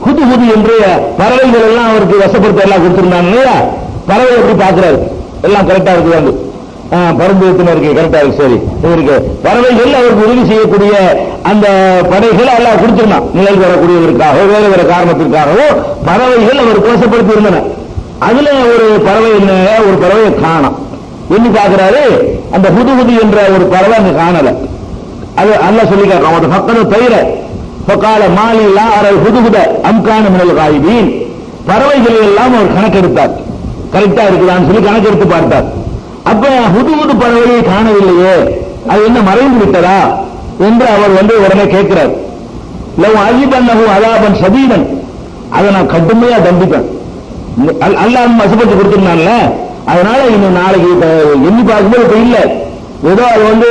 புது என்று பறவைகள் எல்லாம் அவருக்கு வசப்படுத்த எல்லாம் கொடுத்திருந்தாங்க இல்லையா, பறவை எப்படி பாக்குறாரு, எல்லாம் கரெக்டா இருக்கு, பரம்பத்தினருக்கு கரெக்டா இருக்கு, சரி இருக்கு, பறவைகள் அவருக்கு உதவி செய்யக்கூடிய அந்த படைகள் எல்லாம் கொடுத்திருந்தான். நிழல் வரக்கூடியதற்காக வேறு வேறு காரணத்திற்காகவோ பறவைகள் அவர் கோசப்படுத்தி இருந்தன. அதுல ஒரு பறவை என்ன, ஒரு பறவையை காணோம். என்ன பாக்குறாரு, அந்த புது என்ற ஒரு பறவை அங்க காணல. அது அல்லாஹ் சொல்லி காட்டுறான், மக்கள் தயிர பக்கால மாலிலா அரை புதுகுத அம்கான மினல் காயிபீன், பறவைகளை எல்லாம் அவர் கணக்கெடுத்தார், கரெக்டா இருக்குதான்னு சொல்லி கணக்கெடுத்து பார்த்தார். அப்ப புது பறவையை காணவில்லையே, அது என்ன மறைந்து விட்டதா என்று அவர் உடனே கேட்கிறார். லவ் அஜிபன்னஹு அஸாபன் ஷதீதன், அதை நான் கடுமையா தண்டிப்பேன். அல்லாஹ் வசப்பட்டு கொடுத்திருந்தான்ல, அதனால இன்னும் நாளைக்கு எண்ணி பார்க்கும்போது இப்ப இல்ல, ஏதோ அது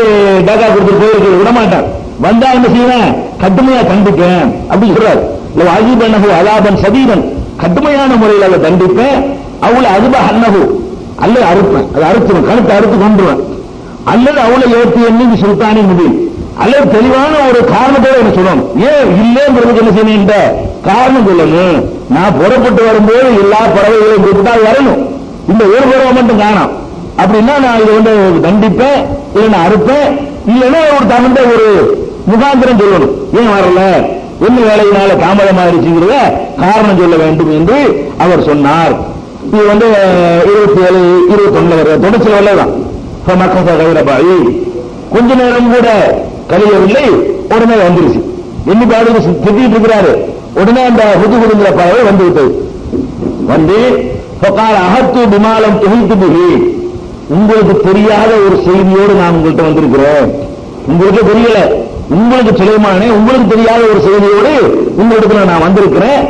டேக்கா கொடுத்துட்டு போயிருக்கு, விடமாட்டான், வந்தா என்ன செய்வேன், கடுமையா தண்டிப்பேன் அப்படி சொல்றாரு. லவ் அஜிபன்னஹு அஸாபன் ஷதீதன், கடுமையான முறையில் அதை தண்டிப்பேன். அவளை அதுபா அன்னஹு, அல்லது அறுப்பேன், அதை அறுத்துவேன், கழுத்தை அறுத்து கொண்டுருவேன், அல்லது அவளை ஏற்றி எண்ணி சுல்தானி முடியும், அல்லது தெளிவான ஒரு காரணத்தோட என்ன சொல்லணும், ஏன் இல்லைங்கிறதுக்கு என்ன செய்யணும், காரணம் சொல்லணும். நான் புறப்பட்டு வரும்போது எல்லா பறவைகளையும் கூப்பிட்டா வரணும், இந்த ஒரு பறவை மட்டும் காணும் அப்படின்னா நான் இதை தண்டிப்பேன், இல்லைன்னா அறுப்பேன், இல்லைன்னா ஒரு தகுந்த ஒரு முகாந்திரம் சொல்லணும், ஏன் வரல, என்ன வேலையினால தாமதம் ஆயிடுச்சுங்கிறத காரணம் சொல்ல வேண்டும் என்று அவர் சொன்னார். இது 27, 21 தொடர்ச்சியில் வரலாம். கொஞ்ச நேரம் கூட கழியவில்லை, உடனே வந்துருச்சு. என்ன பாடு திட்டிட்டு இருக்கிறாரு, உடனே அந்த புதுகுடுங்கிற பறவை வந்து விட்டது. அகத்து விமானம் துணித்து புகி, உங்களுக்கு தெரியாத ஒரு செய்தியோடு நான் உங்கள்கிட்ட வந்திருக்கிறேன், உங்களுக்கு தெரியல, உங்களுக்கு சுலைமானே உங்களுக்கு தெரியாத ஒரு செய்தியோடு உங்களிடத்துல நான் வந்திருக்கிறேன்.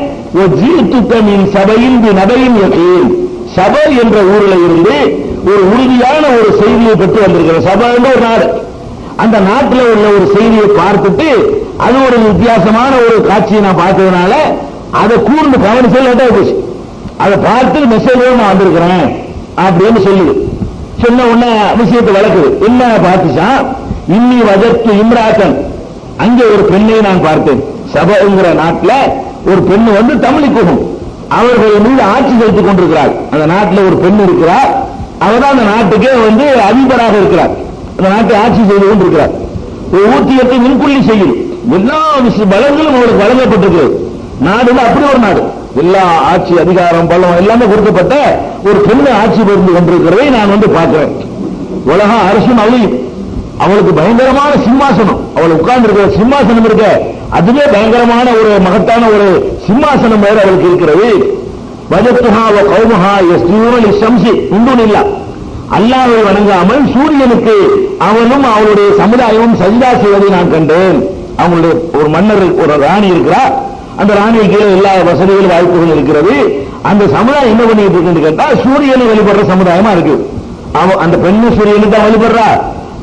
சபையின் நபையின் சபை என்ற ஊரில் இருந்து ஒரு உறுதியான ஒரு செய்தியை பெற்று வந்திருக்கிறேன். சபை என்ற ஒரு நாடு, அந்த நாட்டில் உள்ள ஒரு செய்தியை பார்த்துட்டு அது ஒரு வித்தியாசமான ஒரு காட்சியை நான் பார்த்ததுனால அதை கூர்ந்து கவனிச்சு லேட்டா போச்சு. அதை பார்த்து மெசேஜ் நான் வந்திருக்கிறேன் அப்படின்னு சொல்லுது. சொன்ன உடனே விஷயத்தை வளர்க்குது. என்ன பார்த்துச்சா, இன்னி வஜத்து இம்ராத்தன், அங்கே ஒரு பெண்ணை நான் பார்த்தேன். சபைங்கிற நாட்டில் ஒரு பெண்ணு வந்து தமிழிக்குகும் அவர்கள் மீது ஆட்சி செலுத்திக் கொண்டிருக்கிறார். அந்த நாட்டில் ஒரு பெண் இருக்கிறார். அவர்தான் அந்த நாட்டுக்கே வந்து அதிபராக இருக்கிறார். அந்த நாட்டை ஆட்சி செய்து கொண்டிருக்கிறார். ஒரு ஊத்தியத்தை முன்கொள்ளி செய்யும் எல்லா பலங்களும் அவருக்கு வழங்கப்பட்டிருக்கிறது. நாடு அப்படி ஒரு நாடு, எல்லா ஆட்சி அதிகாரம் பலம் எல்லாமே கொடுக்கப்பட்ட ஒரு பெண்ணை ஆட்சி புரிந்து கொண்டிருக்கிறதை நான் வந்து பார்க்கிறேன். உலகம் அரசும் அவளையும், அவளுக்கு பயங்கரமான சிம்மாசனம், அவள் உட்கார்ந்து இருக்கிற சிம்மாசனம் இருக்க, அதுவே பயங்கரமான ஒரு மகத்தான ஒரு சிம்மாசனம் வேற அவளுக்கு இருக்கிறது. வஜத்துஹா வ கௌமுஹா யஸ்ஜூன லிஷம்ஸி உண்டுனில்லா, அல்லாஹ்வை வணங்காமல் சூரியனுக்கு அவனும் அவளுடைய சமுதாயமும் சஜ்தா செய்வதை நான் கண்டேன். அவங்களுடைய ஒரு மன்னர், ஒரு ராணி இருக்கிறார். அந்த ராணிக்கு எல்லா வசதிகளும் வாய்ப்புகள் இருக்கிறது. அந்த சமுதாயம் என்ன பண்ணிட்டு இருக்குன்னு கேட்டா, சூரியனை வழிபடுற சமுதாயமா இருக்கு. அந்த பெண்ணு சூரியனுக்கு தான் வழிபடுறா.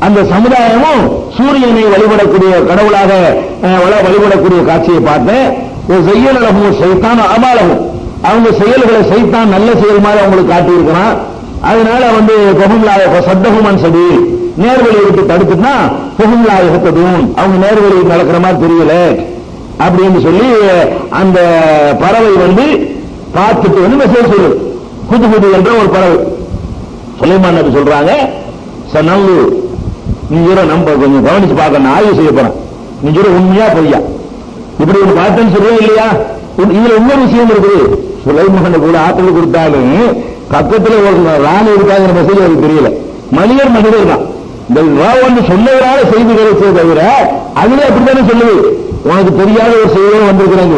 அந்த சமுதாயமும் சூரியனை வழிபடக்கூடிய கடவுளாக வழிபடக்கூடிய காட்சியை பார்த்தேன். ஒரு செய்யலகும் சைத்தான் அமாலகும், அவங்க செயல்களை சைத்தான் நல்ல செயல் மாதிரி அவங்களுக்கு காட்டி இருக்கிறான். அதனால வந்து பொகும்லாய சத்தகுமன் சடி நேர்வழி விட்டு தடுத்துனா பொகும்லாய சத்ததும் அவங்க நேர்வழி நடக்கிற மாதிரி தெரியல அப்படின்னு சொல்லி அந்த பறவை வந்து பார்த்துட்டு வந்து மெசேஜ் சொல்லுது. புது புது என்ற ஒரு பறவை. சுலைமான் நபி சொல்றாங்க, சனல்லு நீ நம்ம கொஞ்சம் கவனிச்சு பார்க்க, நான் ஆய்வு செய்ய போறேன், நீ உண்மையா பொய்யா இப்படி ஒரு பார்த்தேன்னு சொல்லுவே இல்லையா. இதுல இன்னொரு விஷயம் இருக்குது. சுலைமான் கூட ஆற்றல் கொடுத்தாலும் பக்கத்துல ஒரு ராணி இருக்காங்கிற மெசேஜ் அவருக்கு தெரியல. மனிதர் மனிதர் தான். இந்த வந்து சொன்னவரால செய்தி கிடைச்சதை தவிர அதுல அப்படித்தானே சொல்லுது. உனக்கு தெரியாத ஒரு செய்தியும் வந்திருக்கிறாங்க,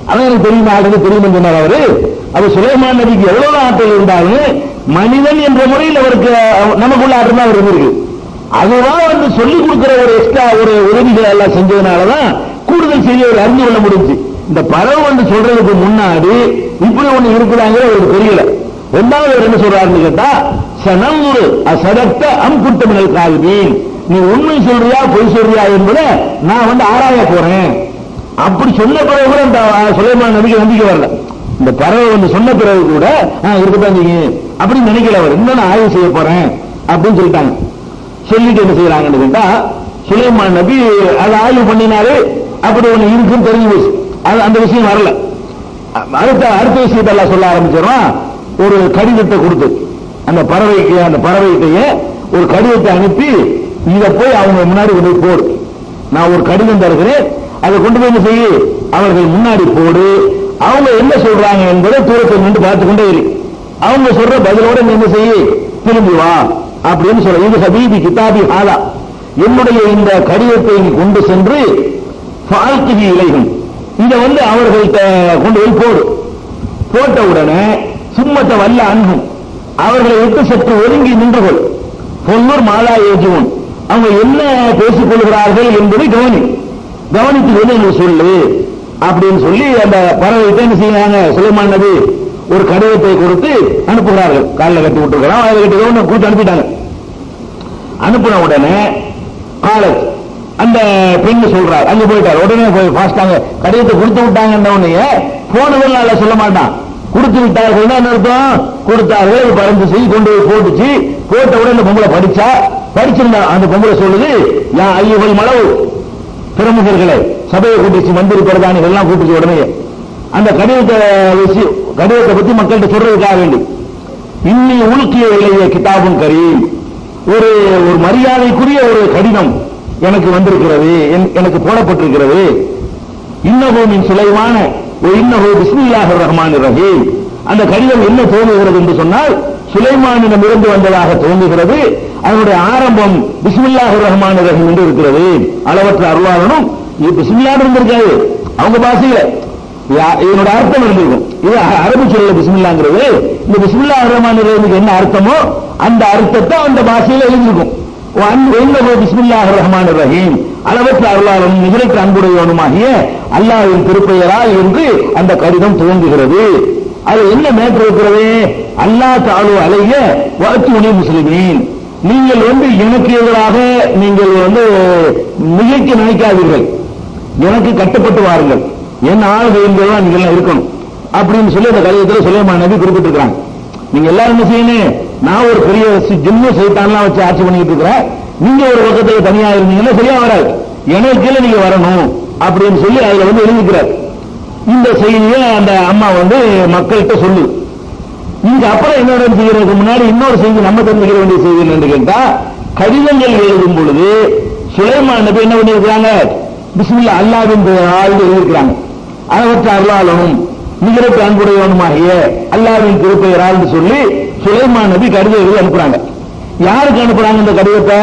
அதான் எனக்கு தெரியும், ஆளுக்கு தெரியும் சொன்னார் அவரு. அவர் சுலைமான் நபிக்கு எவ்வளவு ஆற்றல் இருந்தாலும் மனிதன் என்ற முறையில் அவருக்கு நமக்குள்ள ஆற்றல் அவர் இருந்திருக்கு. அதுதான் வந்து சொல்லிக் கொடுக்கிற ஒரு எக்ஸ்ட்ரா ஒரு உதவிகள் எல்லாம் செஞ்சதுனாலதான் கூடுதல் செய்தி அவர் அறிந்து கொள்ள முடிஞ்சு. இந்த பறவை வந்து சொல்றதுக்கு முன்னாடி இப்படி ஒண்ணு இருக்குதாங்கிற அவருக்கு தெரியல. ரெண்டாவது என்ன சொல்றாருன்னு கேட்டா, சனங்குரு அசதத்த அம்புத்தமிழ் கால்வீன், நீ உண்மை சொல்றியா பொய் சொல்றியா என்பதை நான் வந்து ஆராய போறேன். அப்படி சொன்ன பிறகு கூட இந்த சுலைமான் நபிக்கு நம்பிக்கை வரல. இந்த பறவை வந்து சொன்ன பிறகு கூட இருக்குதான் நீங்க அப்படின்னு நினைக்கல. அவர் இன்னும் நான் ஆய்வு செய்ய போறேன் அப்படின்னு சொல்லிட்டாங்க. சொல்லிட்டு என்ன செய்யறாங்கன்னு கேட்டா, சுலைமான் நபி அதை ஆய்வு பண்ணினாரு. அப்படி ஒண்ணு இருக்குன்னு தெரிஞ்சு போச்சு. அந்த விஷயம் வரல. அடுத்த விஷயத்தை எல்லாம் சொல்ல ஆரம்பிச்சிடறோம். ஒரு கடிதத்தை கொடுத்து அந்த பறவைகிட்டயே ஒரு கடிதத்தை அனுப்பி, இதை போய் அவங்க முன்னாடி கொண்டு போய் போடு, நான் ஒரு கடிதம் தருகிறேன், அதை கொண்டு போய் என்ன செய்ய அவர்கள் முன்னாடி போடு, அவங்க என்ன சொல்றாங்க என்பதை தூரத்தில் நின்று பார்த்து கொண்டே இரு, அவங்க சொல்ற பதிலோட நீ என்ன செய்ய திரும்பி வா அப்படின்னு சொல்ற. இந்த சபீபி கிதாபி ஹாலா, என்னுடைய இந்த கடிதத்தை கொண்டு சென்று ஃபால்கிஹி இலைஹும், இதை வந்து அவர்கள்ட்ட கொண்டு போய் போடு. போட்ட உடனே சும்மத்த வல்ல அன்பும், அவர்களை விட்டு சற்று ஒதுங்கி நின்று கொள். பொன்னூர் மாலா ஏஜுவன், அவங்க என்ன பேசிக் கொள்கிறார்கள் என்பதை கவனித்து வந்து எனக்கு சொல்லு அப்படின்னு சொல்லி அந்த பறவைகிட்ட என்ன செய்யறாங்க, சுலைமான் நபி ஒரு கடிதத்தை கொடுத்து அனுப்புகிறார்கள். காலில் கட்டி விட்டுருக்கிறான், அதை கட்டி கூட்டு அனுப்பிட்டாங்க. அனுப்பின உடனே காலேஜ் அந்த பெண்ணு சொல்றார், அங்க போயிட்டார். உடனே போய் பாஸ்டாங்க கடிதத்தை கொடுத்து விட்டாங்கன்ற உடனே போனதுனால சொல்ல மாட்டான், கொடுத்து விட்டார்கள் என்ன அர்த்தம், கொடுத்தார்கள் பறந்து செய்து கொண்டு போய் போட்டுச்சு. போட்ட உடனே பொம்பளை படிச்சிருந்தா அந்த பொம்பளை சொல்லுது, யா ஐயோகள் மளவு பிரமுகர்களை சபையை கூட்டிச்சு, மந்திரி பிரதானிகள் எல்லாம் கூட்டிச்சு. உடனே அந்த கடிதத்தை பத்தி மக்கள்கிட்ட சொல்றதுக்காக வேண்டி, இன்னி உலுக்கிய இளைய கிதாபும் கரீம், ஒரு மரியாதைக்குரிய ஒரு கடிதம் எனக்கு வந்திருக்கிறது, எனக்கு போடப்பட்டிருக்கிறது. இன்னஹூமின் சுலைமான இன்னஹூ பிஸ்மில்லாஹிர் ரஹ்மானிர் ரஹீம், அந்த கடிதம் என்ன தோன்றுகிறது என்று சொன்னால் சுலைமானிடம் இருந்து வந்ததாக தோன்றுகிறது. அதனுடைய ஆரம்பம் பிஸ்மில்லாஹிர் ரஹ்மானிர் ரஹீம் என்று இருக்கிறது. அளவற்ற அருளாளனும் பிஸ்மில்லாஹ் இருந்திருக்காது அவங்க பாஷையில, இதனுடைய அர்த்தம் இருந்திருக்கும். இது அரபு சொல்ல பிஸ்மில்லாங்கிறது. இந்த பிஸ்மில்லாஹிர் ரஹ்மானிர் ரஹீமுக்கு என்ன அர்த்தமோ அந்த அர்த்தத்தை அந்த பாஷையில எழுதியிருக்கும். பிஸ்மில்லாஹிர் ரஹ்மானிர் ரஹீம், அளவற்ற அருளாளனும் நிகழ்ச்சி அன்புடையவனுமாகிய அல்லாஹ்வின் திருப்பெயரால் என்று அந்த கடிதம் துவங்குகிறது. அது என்ன மேற்று இருக்கிறது, அல்லாஹ் தஆலா அலைய வஅத்துனி முஸ்லிமீன், நீங்கள் வந்து எனக்கு எதிராக நீங்கள் வந்து மிகைக்க நினைக்காதீர்கள், எனக்கு கட்டுப்பட்டு வாருங்கள். என்ன ஆளுகைங்கிறதா நீங்க எல்லாம் இருக்கணும் அப்படின்னு சொல்லி அந்த கடிதத்தில் சுலைமான் நபி குறிப்பிட்டிருக்காங்க. நீங்க எல்லாரும் என்ன செய்யணும், நான் ஒரு பெரிய ஜிம்மு சைத்தான்லாம் வச்சு ஆட்சி பண்ணிட்டு இருக்கிறேன், நீங்க ஒரு பக்கத்துல தனியா இருந்தீங்கன்னா சரியா வராது, எனக்கு கீழே நீங்க வரணும் அப்படின்னு சொல்லி அதுல வந்து எழுதிக்கிறார். இந்த செய்தியை அந்த அம்மா வந்து மக்கள்கிட்ட சொல்லு. இங்க அப்புறம் என்ன செய்யறதுக்கு முன்னாடி இன்னொரு செய்தி நம்ம தெரிஞ்சுக்க வேண்டிய செய்தி என்னன்னு கேட்டா, கடிதங்கள் எழுதும் பொழுது சுலைமான் நபி என்ன பண்ணிருக்கிறாங்க, பிஸ்மில்லா அல்லாஹ்வின் பெயரால் எழுதியிருக்கிறாங்க. அவற்றை அருளாளனும் நிகரத்து அன்புடையவனுமாகிய அல்லாஹ்வின் திருப்பெயரால் சொல்லி சுலைமான் நபி கடிதம் எழுதி அனுப்புறாங்க. யாருக்கு அனுப்புறாங்க இந்த கடிதத்தை?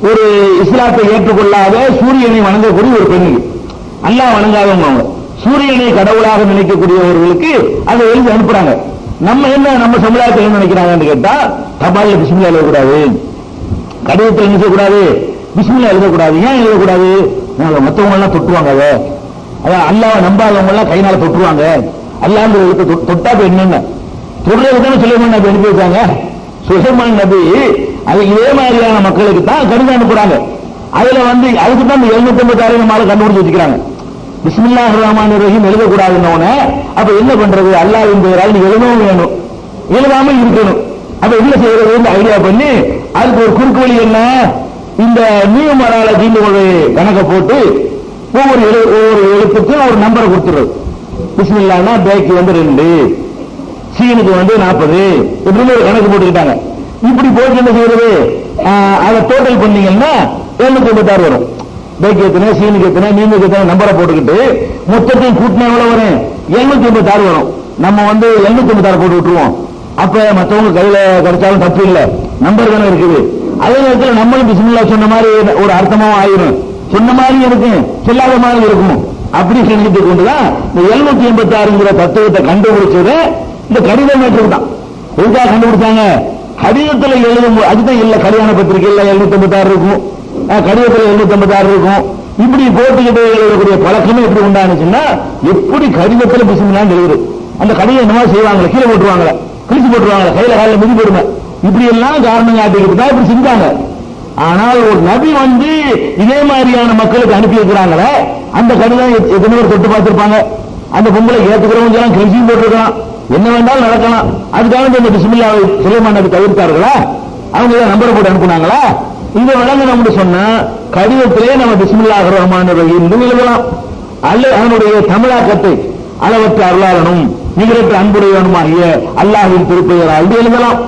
ஒரு இஸ்லாத்தை ஏற்றுக்கொள்ளாத சூரியனை வணங்கக்கூடிய ஒரு பெண்ணுக்கு, அல்லாஹ் வணங்காதவங்க, அவங்க சூரியனை கடவுளாக நினைக்கக்கூடியவர்களுக்கு அதை எழுதி அனுப்புறாங்க. நம்ம என்ன நம்ம சமுதாயத்தில் என்ன நினைக்கிறாங்கன்னு கேட்டா, தபால்ல பிஸ்மில்லா எழுதக்கூடாது, கடிதத்தில் என்ன செய்யக்கூடாது, பிஸ்மில்லா எழுதக்கூடாது. ஏன் எழுதக்கூடாது? மற்றவங்க எல்லாம் தொட்டுவாங்க, அதான் அல்லாஹ் நம்பாதவங்க எல்லாம் கைனால தொட்டுருவாங்க, அல்லாஹ் தொட்டா என்னங்க தொடுறதுதானே சுலைமான் நபி அனுப்பி வச்சாங்க. சுலைமான் நபி அது இதே மாதிரியான மக்களுக்கு தான் கடிதம் அனுப்புறாங்க. அதுல வந்து அதுக்கு தான் 756 மாலை கண்டுபிடிச்சு வச்சுக்கிறாங்க. பிஸ்மில்லாஹிர் ரஹ்மானிர் ரஹீம் எழுதக்கூடாதுன்னு அப்ப என்ன பண்றது, அல்லாஹ்வின் பெயரால் நீ எழுதவும் வேணும், எழுதாம இருக்கணும். அப்ப என்ன செய்யறது ஐடியா பண்ணி அதுக்கு ஒரு குறுக்கு வழி என்ன, இந்த நியூமராலஜின்னு ஒரு கணக்கை போட்டு ஒவ்வொரு எழுத்துக்கு ஒரு நம்பரை கொடுத்துருது. பிஸ்மில்லாஹ்னா பேக்கு வந்து 2, சீனுக்கு வந்து 40 இப்படின்னு ஒரு கணக்கு போட்டுக்கிட்டாங்க. இப்படி போட்டு என்ன செய்யறது, அதை டோட்டல் பண்ணீங்கன்னா 756 வரும். பேக்கு எத்தனை, சீனுக்கு எத்தனை, நீனுக்கு எத்தனை நம்பரை போட்டுக்கிட்டு மொத்தத்தையும் கூட்டினா எவ்வளவு வரும், 756 வரும். நம்ம வந்து 756 போட்டு விட்டுருவோம். அப்ப மற்றவங்க கையில கிடைச்சாலும் தப்பு இல்லை, நம்பர் தானே இருக்குது. அதே நேரத்தில் நம்மளும் பிஸ்மில்லா சொன்ன மாதிரி ஒரு அர்த்தமாவும் ஆயிரும், சொன்ன மாதிரி இருக்கும், சொல்லாத மாதிரி இருக்கும். அப்படி செஞ்சுட்டு கொண்டுதான் இந்த 786 தத்துவத்தை கண்டுபிடிச்சது இந்த கடிதம் தான். எதுக்காக கண்டுபிடிச்சாங்க, கடிதத்தில் எழுதும் அதுதான் இல்ல, கல்யாண பத்திரிகையில் 756 இருக்கும், கடிதத்தில் 756 இருக்கும். இப்படி போட்டுக்கிட்டு எழுதக்கூடிய பழக்கமே எப்படி உண்டானுச்சுன்னா, எப்படி கடிதத்தில் பிஸ்மில்லான்னு எழுதுறது, அந்த கடிதம் என்னமா செய்வாங்க, கீழே போட்டுருவாங்களே, கிழிச்சு போட்டுருவாங்களே, கையில காலில் மிதி போடுங்க, இப்படி எல்லாம் காரணம் காட்டிக்கிட்டு தான் இப்படி செஞ்சாங்க. ஆனால் ஒரு நபி வந்து இதே மாதிரியான மக்களுக்கு அனுப்பி இருக்கிறாங்களே, அந்த கடிதம் எத்தனை பேர் தொட்டு பார்த்திருப்பாங்க, அந்த பொம்பளை ஏத்துக்கிறவங்க எல்லாம் கிழிச்சியும் போட்டிருக்கலாம், என்ன வேண்டாலும் நடக்கலாம். அதுக்காக இந்த பிஸ்மில்லாவை சுலைமான் நபி தவிர்த்தார்களா, அவங்க நம்பரை போட்டு அனுப்புனாங்களா? இந்த விளங்க நம்ம சொன்னா கடிதத்திலே நம்ம பிஸ்மில்லாஹிர் ரஹ்மானிர் ரஹீம் எழுதலாம், அல்ல அதனுடைய தமிழாக்கத்தை அளவற்ற அருளாளனும் நிகரற்ற அன்புடையவனுமாகிய அல்லாஹ்வின் திருப்பெயரால் எழுதலாம்.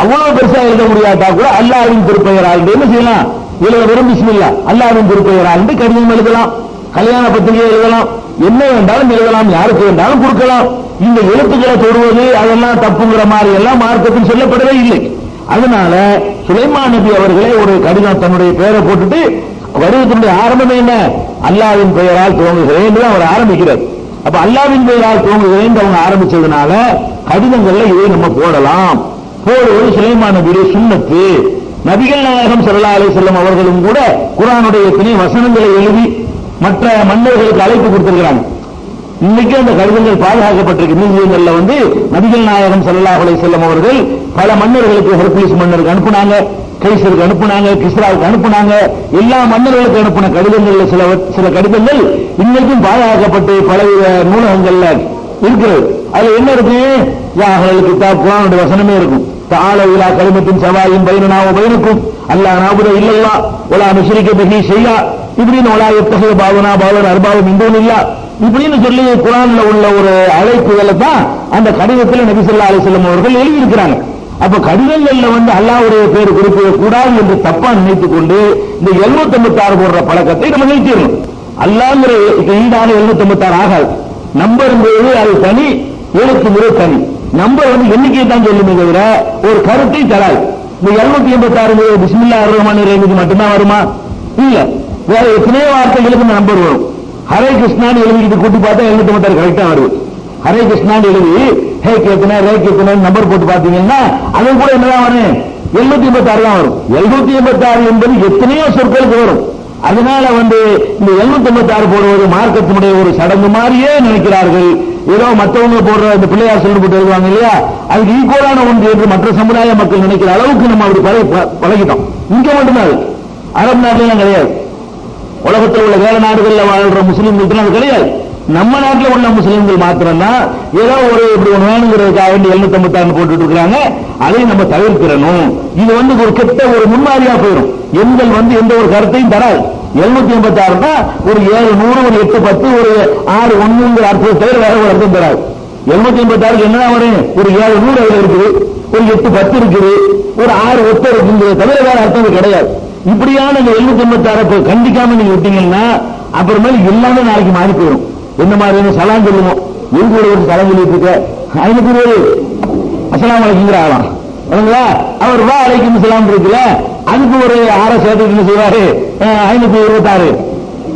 அவ்வளவு பெருசா எழுத முடியாட்டா கூட அல்லாஹ்வின் திருப்பெயரால் என்ன செய்யலாம், எழுத வெறும் பிஸ்மில்லா அல்லாஹ்வின் திருப்பெயரால் கடிதம் எழுதலாம், கல்யாண பத்திரிகை எழுதலாம், என்ன வேண்டாலும் எழுதலாம், யாருக்கு வேண்டாலும் கொடுக்கலாம். இந்த எழுத்துக்களை தொடுவது அதெல்லாம் தப்புங்கிற மாதிரி எல்லாம் மார்க்கத்தில் சொல்லப்படவே இல்லை. அதனால சுலைமான் நபி அவர்களே ஒரு கடிதம் தன்னுடைய பெயரை போட்டுட்டு, கடிதத்தினுடைய ஆரம்பமே என்ன, அல்லாஹ்வின் பெயரால் துவங்குகிறேன் அவர் ஆரம்பிக்கிறார். அப்ப அல்லாஹ்வின் பெயரால் துவங்குகிறேன் அவங்க ஆரம்பிச்சதுனால கடிதங்கள்ல இதை நம்ம போடலாம். போடுவது சுலைமான் நபியுடைய சுன்னத்து. நபிகள் நாயகம் ஸல்லல்லாஹு அலைஹி வஸல்லம் அவர்களும் கூட குர்ஆனுடைய எத்தனை வசனங்களை எழுதி மற்ற மன்னர்களுக்கு அழைப்பு கொடுத்திருக்கிறாங்க. இன்னைக்கு அந்த கடிதங்கள் பாதுகாக்கப்பட்டிருக்கு. மியூசியங்கள்ல வந்து நபிகள் நாயகம் ஸல்லல்லாஹு அலைஹி வஸல்லம் அவர்கள் பல மன்னர்களுக்கு, ஹெர்குலிஸ் மன்னருக்கு அனுப்புனாங்க, கைசருக்கு அனுப்புனாங்க, கிஸ்ராவுக்கு அனுப்புனாங்க, எல்லா மன்னர்களுக்கு அனுப்பின கடிதங்கள்ல சில கடிதங்கள் இன்னைக்கும் பாதுகாக்கப்பட்டு பலவித நூலகங்கள்ல இருக்கிறது. அதுல என்ன இருக்கு, யாஹல் கிதாப் குர்ஆனுடைய வசனமே இருக்கும். தஆலா இலா கலிமத்தின் சவாயின் பைனனா வ பைனக்கும் அல்லா நஅபுத இல்லல்லாஹ் வலா நுஷ்ரிக பிஹி ஷைஆ இப்படின்னு வலா யத்தஹித பாவனா பாவன அர்பாப மின் தூனில்லாஹ் இப்படின்னு சொல்லி குர்ஆன்ல உள்ள ஒரு அழைப்புகளை தான் அந்த கடிதத்தில் நபி ஸல்லல்லாஹு அலைஹி வஸல்லம் அவர்கள் எழுதி இருக்கிறாங்க. அப்ப கடிதங்கள்ல வந்து அல்லாஹ்வுடைய பேர் குறிப்பிட கூடாது என்று தப்பா நினைத்துக் கொண்டு இந்த 756 போடுற பழக்கத்தை நம்ம நிறுத்திடணும். அல்லாஹ்ங்கிற ஈடான 756 ஆகாது. நம்பர் அது தனி, எழுத்து முறை தனி. நம்பர் வந்து எண்ணிக்கையை தான் சொல்லுமே தவிர ஒரு கருத்தை தராது. இந்த 786 பிஸ்மில்லாஹிர் ரஹ்மானிர் ரஹீம் மட்டும்தான் வருமா? இல்ல, வேற எத்தனையோ வார்த்தைகளுக்கு இந்த நம்பர் வரும். ஹரே கிருஷ்ணான்னு எழுதிக்கிட்டு கூட்டி பார்த்தா 756 கரெக்டா வருது. ஹரே கிருஷ்ணான்னு எழுதி ஹே கேத்தனை ரே கேத்தனை நம்பர் போட்டு பாத்தீங்கன்னா அது கூட என்னதான் வரும், 756 தான் வரும். 756 என்பது எத்தனையோ சொற்களுக்கு வரும். அதனால வந்து இந்த 756 போடுவது மார்க்கத்தினுடைய ஒரு சடங்கு மாதிரியே நினைக்கிறார்கள். ஏதோ மற்றவங்க போடுற இந்த பிள்ளையார் சொல்லி போட்டு எழுதுவாங்க இல்லையா, அதுக்கு ஈக்குவலான ஒன்று என்று மற்ற சமுதாய மக்கள் நினைக்கிற அளவுக்கு நம்ம அப்படி பழகிட்டோம். இங்க மட்டும்தான் அது, அரபு நாட்டிலாம் கிடையாது. உலகத்தில் உள்ள வேற நாடுகளில் வாழ்ற முஸ்லீம்களுக்கு அது கிடையாது. நம்ம நாட்டில் உள்ள முஸ்லிம்கள் மாத்திரம்தான் ஏதோ ஒரு இப்படி ஒன்று வேணுங்கிறதுக்காக வேண்டி 756 போட்டுட்டு இருக்காங்க. அதையும் நம்ம தவிர்க்கிறணும். இது ஒரு கெட்ட ஒரு முன்மாதிரியா போயிடும். எண்கள் எந்த ஒரு கருத்தையும் தராது. 786 ஒரு 7 100 ஒரு 8 10 ஒரு 6 1ங்கிற அர்த்தத்தை தவிர வேற ஒரு அர்த்தம் தராது. 786 என்ன வரும்? ஒரு 7 100 இருக்குது, ஒரு 8 10 இருக்குது, ஒரு 6 ஒத்த இருக்குங்கிறத தவிர வேற அர்த்தம் கிடையாது. இப்படியான இந்த 786 கண்டிக்காம நீங்க விட்டீங்கன்னா அப்புறமேல எல்லாமே நாளைக்கு மாறி போயிடும். என்ன மாதிரி சலாம் சொல்லுவோம், எங்க ஒரு சலாம் சொல்லிட்டு இருக்க 520 அஸ்ஸலாமு அலைக்கும் ஆகலாம். அவர் வா அலைக்கும் சலாம் இருக்குல்ல, அதுக்கு ஒரு 6 சேர்த்து என்ன செய்வாரு? 526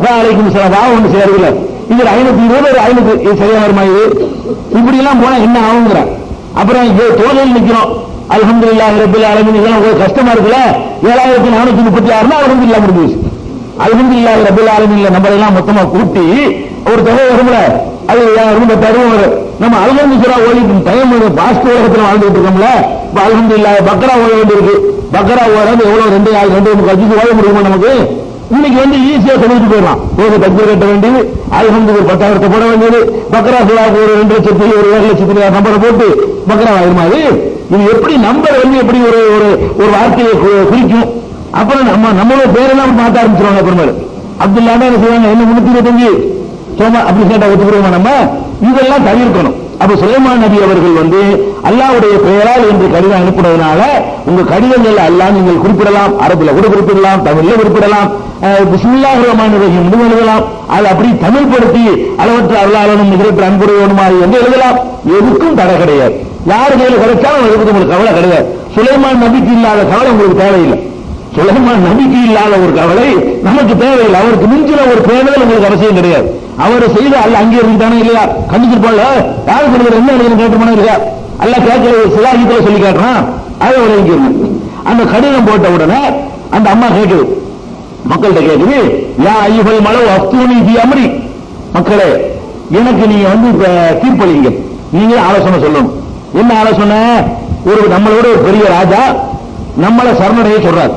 வா அலைக்கும் சலாம் வா ஒன்று சேருல, இது 520 ஒரு 500 சரியா வருமா? இது இப்படி எல்லாம் போனா என்ன ஆகுங்கிற. அப்புறம் தோழல் நிக்கிறோம், அல்ஹம்துலில்லாஹி ரப்பில் ஆலமீன், இதெல்லாம் ஒரு கஷ்டமா இருக்குல்ல. 7436 அல்ஹம்துலில்லாஹ் முடிஞ்சிச்சு. அல்ஹம்துலில்லாஹி ரப்பில் ஆலமீன்ல நம்ம எல்லாம் மொத்தமா கூட்டி ஒரு தொகை வரும்ல, அது ரொம்ப தருவம் வரும். நம்ம அல்ஹம்துலில்லாஹ் ஓடிட்டு டைம் பாஸ்ட் உலகத்துல வாழ்ந்துட்டு இருக்கோம்ல. இப்ப அல்ஹம்துலில்லாஹ் பக்ரா ஓட வேண்டியிருக்கு. பக்ரா ஓடாது எவ்வளவு 2 ஓட முடியுமா நமக்கு? இன்னைக்கு ஈஸியா சொல்லிட்டு போயிடலாம். தக்பீர் கட்ட வேண்டியது, அல்ஹம்துலில்லாஹ் 10,000 போட வேண்டியது, பக்ரா சூறாவுக்கு ஒரு 2 லட்சத்துக்கு ஒரு 7 லட்சத்துக்கு நம்பரை போட்டு பக்ரா ஆயிருமா? இது எப்படி நம்பர் எப்படி ஒரு ஒரு வார்த்தையை குறிக்கும்? அப்புறம் நம்மளோட பேரெல்லாம் மாற்ற ஆரம்பிச்சிருவாங்க. அப்புறமேல அப்துல்லா தான் என்ன செய்வாங்க, என்ன 325 சோமா அப்படி கேட்டா ஒத்துக்கிறோமா? நம்ம இதெல்லாம் தவிர்க்கணும். அப்ப சுலைமான் நபி அவர்கள் அல்லாஹ்வுடைய பெயரால் என்று கடிதம் அனுப்புறதுனால உங்க கடிதங்கள் அல்லாஹ் நீங்கள் குறிப்பிடலாம், அரபுல கூட குறிப்பிடலாம், தமிழ்ல குறிப்பிடலாம், பிஸ்மில்லாஹிர் ரஹ்மானிர் ரஹீம் எழுதலாம். அது அப்படி தமிழ் படுத்தி அளவற்ற அருளாளனும் நிகரற்ற அன்புடையவனுமாய் என்று எழுதலாம். எதுக்கும் தடை கிடையாது. யாரு கையில் கிடைச்சாலும் அதுக்கு உங்களுக்கு கவலை கிடையாது. சுலைமான் நபிக்கு இல்லாத கவலை உங்களுக்கு தேவையில்லை. சுலைமான் நபிக்கு இல்லாத ஒரு கவலை நமக்கு தேவையில்லை. அவருக்கு மிஞ்சின ஒரு பேணுதல் உங்களுக்கு அவசியம் கிடையாது. அவர் செய்த அல்ல அங்கே இருந்தானே இல்லையா? கண்டிச்சு போல யாரு சொல்லுற என்ன எழுதி கேட்டுமானே இல்லையா? அல்ல கேட்கல சிலாகித்துல சொல்லி காட்டுறான். அதை ஒரு அந்த கடிதம் போட்ட உடனே அந்த அம்மா கேட்குது, மக்கள்கிட்ட கேட்குது, யா ஐயுகள் மலவு அப்தூனி பி அம்ரி, மக்களே எனக்கு நீங்க இப்ப தீர்ப்பளிங்க, நீங்க ஆலோசனை சொல்லணும். என்ன ஆலோசனை? ஒரு நம்மளோட ஒரு பெரிய ராஜா நம்மளை சரணடைய சொல்றாரு,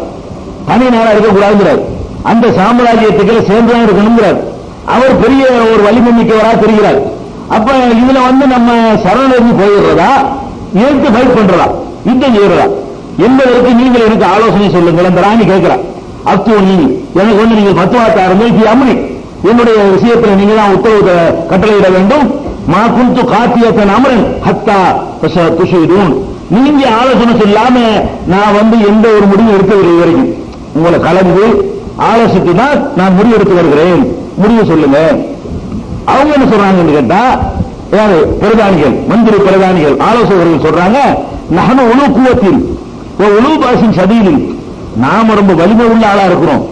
தனி நேரம் இருக்கக்கூடாதுங்கிறார், அந்த சாம்ராஜ்யத்துக்குள்ள சேர்ந்துதான் இருக்கணுங்கிறார். அவர் பெரிய ஒரு வலிமை மிக்கவரா தெரிகிறார். அப்ப இதுல நம்ம சரணடைஞ்சு போயிடுறதா, ஏற்று ஃபைட் பண்றதா, யுத்தம் செய்யறதா என்பதற்கு நீங்கள் எனக்கு ஆலோசனை சொல்லுங்கள். அந்த ராணி கேட்கிறார், அப்தூனி எனக்கு நீங்க பத்துவாத்தா இருந்தால் அம்மனி என்னுடைய விஷயத்துல நீங்க தான் உத்தரவு கட்டளையிட வேண்டும். மா குந்து காத்தியத்தன் அமரன் ஹத்தா துஷிதூன், நீங்க ஆலோசனை சொல்லாம நான் எந்த ஒரு முடிவு எடுக்கவில்லை வரைக்கும். உங்களை கலந்து ஆலோசித்து தான் நான் முடிவு எடுத்து வருகிறேன், முடிவு சொல்லுங்க. அவங்க என்ன சொல்றாங்கன்னு கேட்டா, யாரு பிரதானிகள், மந்திரி பிரதானிகள், ஆலோசகர்கள் சொல்றாங்க, நஹனு உலு குவத்தில் உலு பாசின் சதீலில், நாம ரொம்ப வலிமை உள்ள ஆளா இருக்கிறோம்,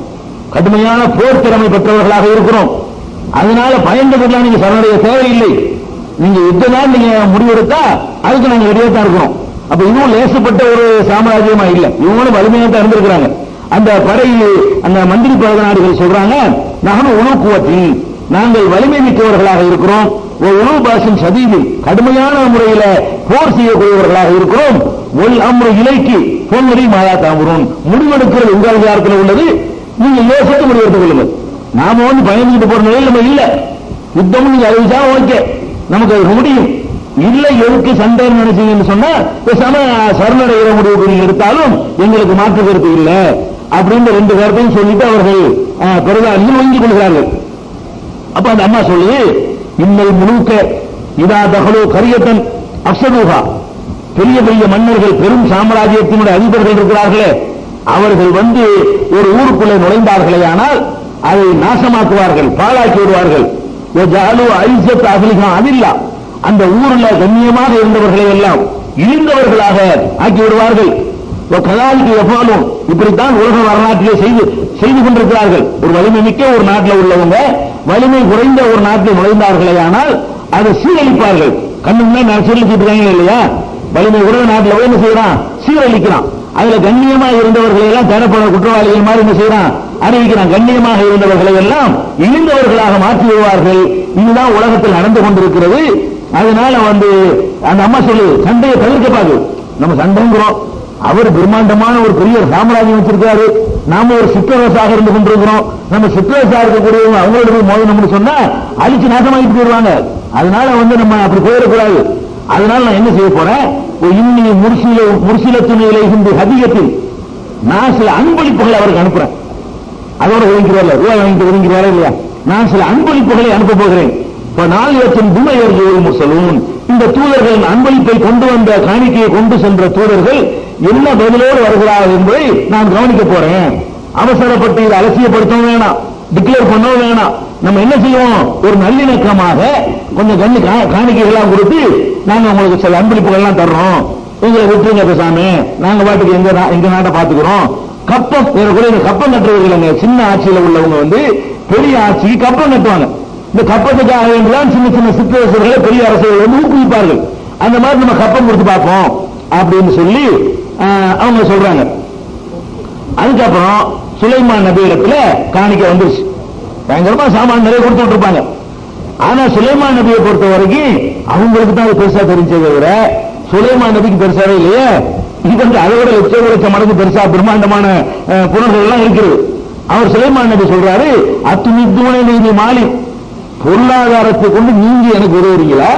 கடுமையான போர் திறமை பெற்றவர்களாக இருக்கிறோம். அதனால பயந்தவர்களாக நீங்க சரணடைய தேவையில்லை. நீங்க யுத்தம் நீங்க முடிவெடுத்தா அதுக்கு நாங்க ரெடியா தான் இருக்கிறோம். அப்ப இதுவும் லேசப்பட்ட ஒரு சாம்ராஜ்யமா இல்ல, இவங்களும் வலிமையாக தான் இருந்திருக்கிறாங்க. அந்த படையில் அந்த மந்திரி பிரதமர்கள் சொல்றாங்க, நகனு உணவுக்குவத்தில் நாங்கள் வலிமை மிக்கவர்களாக இருக்கிறோம், உணவு பாசின் சதீதில் கடுமையான முறையில போர் செய்யக்கூடியவர்களாக இருக்கிறோம். ஒல் அம்ரு இலைக்கு பொன்முறை மாதா தாமுறோம், முடிவெடுக்கிறது உங்கள் அதிகாரத்தில் உள்ளது, நீங்க யோசித்து முடிவெடுத்துக் கொள்ளுங்கள். நாம பயந்துட்டு போற நிலையில் நம்ம இல்ல, யுத்தம் நீங்க அறிவிச்சா ஓகே, நமக்கு அது முடியும். இல்லை எதுக்கு சண்டைன்னு நினைச்சீங்கன்னு சொன்னா சரணடைகிற முடிவு நீங்க எடுத்தாலும் எங்களுக்கு மாற்று கருத்து இல்லை அப்படின்னு 2 பேர்த்தையும் சொல்லிட்டு அவர்கள் பிரதானிகள் ஒதுங்கிக் கொள்கிறார்கள். அப்ப அந்த அம்மா சொல்லி, இன்னல் முழுக்க இதா தகலோ கரியத்தன் அப்சதூகா, பெரிய பெரிய மன்னர்கள் பெரும் சாம்ராஜ்யத்தினுடைய அதிபர்கள் இருக்கிறார்களே, அவர்கள் ஒரு ஊருக்குள்ளே நுழைந்தார்களே ஆனால் அதை நாசமாக்குவார்கள், பாழாக்கி விடுவார்கள். அதில்லா, அந்த ஊரில் கண்ணியமாக இருந்தவர்களை எல்லாம் இழிந்தவர்களாக ஆக்கி விடுவார்கள். இப்படித்தான் உலக வரலாற்றிலே செய்து கொண்டிருக்கிறார்கள். ஒரு வலிமை மிக்க ஒரு நாட்டில் உள்ளவங்க வலிமை குறைந்த ஒரு நாட்டில் நுழைந்தார்களே ஆனால் அதை சீரழிப்பார்கள். கண்ணுமே நான் சீரழிச்சிட்டு இருக்காங்க இல்லையா? வலிமை உறவு நாட்டில் போய் என்ன செய்யறான்? சீரழிக்கிறான். அதுல கண்ணியமாக இருந்தவர்களை எல்லாம் தேடப்பட குற்றவாளிகள் மாதிரி என்ன செய்யறான்? அறிவிக்கிறான். கண்ணியமாக இருந்தவர்களை எல்லாம் இழிந்தவர்களாக மாற்றி விடுவார்கள். இதுதான் உலகத்தில் நடந்து கொண்டிருக்கிறது. அதனால அந்த அம்மா சொல்லு, சண்டையை தவிர்க்க பாக்கு, நம்ம சண்டைங்கிறோம், அவர் பிரம்மாண்டமான ஒரு பெரிய சாம்ராஜ்யம் வச்சிருக்காரு, நாம ஒரு சிற்றரசாக இருந்து கொண்டிருக்கிறோம். நம்ம சிற்றரசா இருக்கக்கூடியவங்க அவங்களோட போய் மோதணும்னு சொன்னா அழிச்சு நாசமாகிட்டு போயிடுவாங்க. அதனால நம்ம அப்படி போயிடக்கூடாது. அதனால நான் என்ன செய்ய போறேன், இன்னி முர்சில துணையில இருந்து ஹதியத்தில் நான் சில அன்பளிப்புகளை அவருக்கு அனுப்புறேன். அதோட ஒதுங்கிறார், ரூபாய் வாங்கிட்டு ஒதுங்கிறாரா இல்லையா, நான் சில அன்பளிப்புகளை அனுப்ப போகிறேன். நாளியத்தின் துணையர்கள் முசலூன், இந்த தூதர்கள் அன்பளிப்பை கொண்டு வந்த காணிக்கையை கொண்டு சென்ற தூதர்கள் என்ன பதிலோடு வருகிறார்கள் என்பதை நான் கவனிக்க போறேன். அவசரப்பட்டு இதை அலட்சியப்படுத்தவும் வேணாம், டிக்ளேர் பண்ணவும் வேணாம். நம்ம என்ன செய்வோம், ஒரு நல்லிணக்கமாக கொஞ்சம் காணிக்கைகள்லாம் கொடுத்து நாங்க உங்களுக்கு சில அன்பளிப்புகள் எல்லாம் தர்றோம், எங்களை விட்டுருங்க பேசாம, நாங்க பாட்டுக்கு எங்க நாட்டை பாத்துக்கிறோம். கப்பம் கூட இந்த கப்பம் கட்டுறவர்கள் சின்ன ஆட்சியில உள்ளவங்க பெரிய ஆட்சிக்கு கப்பம் கட்டுவாங்க. இந்த கப்பத்துக்காக வேண்டிதான் சின்ன சின்ன சிற்றரசர்களை பெரிய அரசுகள் ஊக்குவிப்பார்கள். அந்த மாதிரி நம்ம கப்பம் கொடுத்து பார்ப்போம் அப்படின்னு சொல்லி அவங்க சொல்றாங்க. அதுக்கப்புறம் சுலைமான் நபி இடத்துல காணிக்க வந்துருச்சு. பயங்கரமா சாமான் நிறைய கொடுத்துட்டு இருப்பாங்க. ஆனா சுலைமான் நபியை பொறுத்த வரைக்கும் அவங்களுக்கு தான் அது பெருசா தெரிஞ்சதை விட சுலைமான் நபிக்கு பெருசாவே இல்லையே. இது அதை விட லட்சம் மடங்கு பெருசா பிரம்மாண்டமான புனர்கள் எல்லாம் இருக்கிறது. அவர் சுலைமான் நபி சொல்றாரு, அத்துமித்துணை நீதி மாலி, பொருளாதாரத்தை கொண்டு நீங்க எனக்கு உதவுறீங்களா?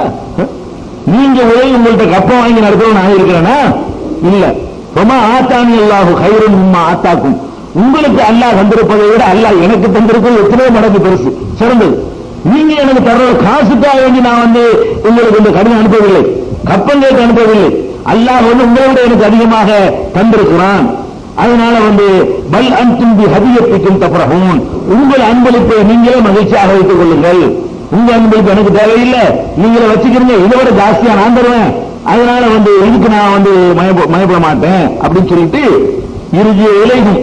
நீங்க உதவி உங்கள்கிட்ட கப்பம் வாங்கி நடத்துறோம் நான் இருக்கிறேன்னா இல்ல. ரொம்ப ஆத்தானி அல்லாஹு கைரன் உம்மா ஆத்தாக்கும், உங்களுக்கு அல்லாஹ் தந்திருப்பதை விட அல்லாஹ் எனக்கு தந்திருப்பது எத்தனையோ மடங்கு பெருசு, சிறந்தது. நீங்க எனக்கு தர்ற காசுக்காக வேண்டி நான் உங்களுக்கு இந்த கடிதம் அனுப்பவில்லை, கப்பங்களுக்கு அனுப்பவில்லை. அல்லாஹ் உங்களை விட எனக்கு அதிகமாக தந்திருக்கிறான். அதனால பல் அன்தும் பி ஹதியத்திக்கும் தஃப்ரஹூன், உங்கள் அன்பளிப்பை நீங்களே மகிழ்ச்சியாக வைத்துக் கொள்ளுங்கள். உங்க அன்பளிப்பு எனக்கு தேவையில்லை, நீங்களே வச்சுக்கிறீங்க, இதை விட ஜாஸ்தியா நான் தருவேன். அதனால இதுக்கு நான் மயப்பட மாட்டேன் அப்படின்னு சொல்லிட்டு இறுதிய இலையும்